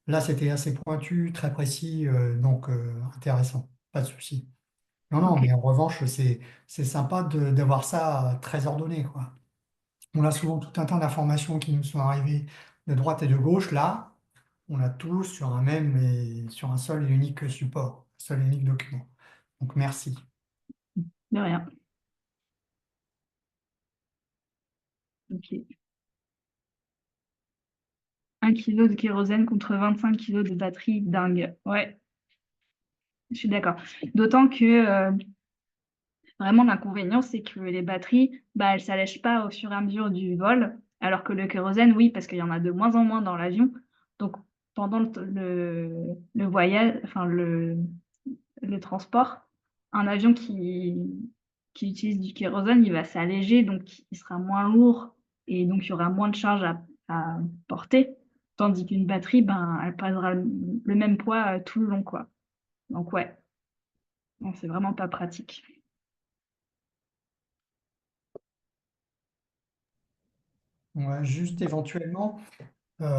Là, c'était assez pointu, très précis, donc intéressant, pas de souci. Non, non, Ok. mais en revanche, c'est sympa d'avoir ça très ordonné, quoi. On a souvent tout un tas d'informations qui nous sont arrivées de droite et de gauche. Là, on a tout sur un même et sur un seul et unique support, un seul et unique document. Donc merci. De rien. Ok. 1 kilo de kérosène contre 25 kilos de batterie, dingue. Ouais, je suis d'accord. D'autant que vraiment l'inconvénient, c'est que les batteries, bah, elles s'allègent pas au fur et à mesure du vol, alors que le kérosène, oui, parce qu'il y en a de moins en moins dans l'avion. Donc pendant le voyage, enfin le transport, un avion qui utilise du kérosène, il va s'alléger, donc il sera moins lourd et donc il y aura moins de charge à porter. Tandis qu'une batterie, ben, elle pèsera le même poids tout le long, quoi. Donc ouais, non, c'est vraiment pas pratique. Ouais, juste éventuellement,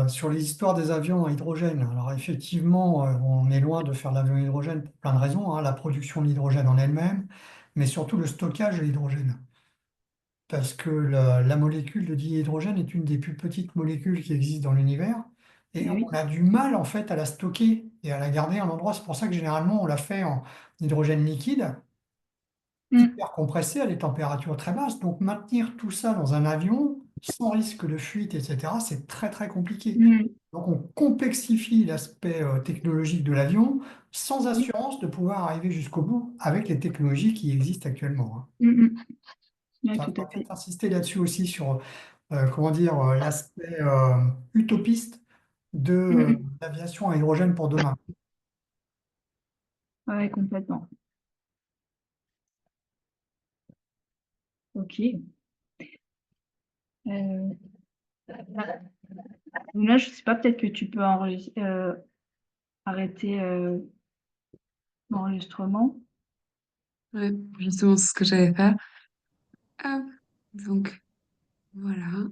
sur les histoires des avions à hydrogène. Alors effectivement, on est loin de faire l'avion à hydrogène pour plein de raisons, hein, la production de l'hydrogène en elle-même, mais surtout le stockage de l'hydrogène. Parce que la molécule de dihydrogène est une des plus petites molécules qui existent dans l'univers, et Mais on oui. a du mal en fait à la stocker et à la garder à un endroit. C'est pour ça que généralement on la fait en hydrogène liquide, Mm, hyper compressé à des températures très basses. Donc maintenir tout ça dans un avion sans risque de fuite, etc., c'est très très compliqué. mm, Donc on complexifie l'aspect technologique de l'avion sans oui. assurance de pouvoir arriver jusqu'au bout avec les technologies qui existent actuellement, hein. Mm, mm. Ouais, Ça tout à va fait. peut-être insister là-dessus aussi sur comment dire, l'aspect utopiste de Mm, mm. l'aviation à hydrogène pour demain. Ouais, complètement. Ok. Euh, Là, je sais pas, peut-être que tu peux arrêter l'enregistrement. Ouais, justement, c'est ce que j'allais faire. Hop. Donc, voilà.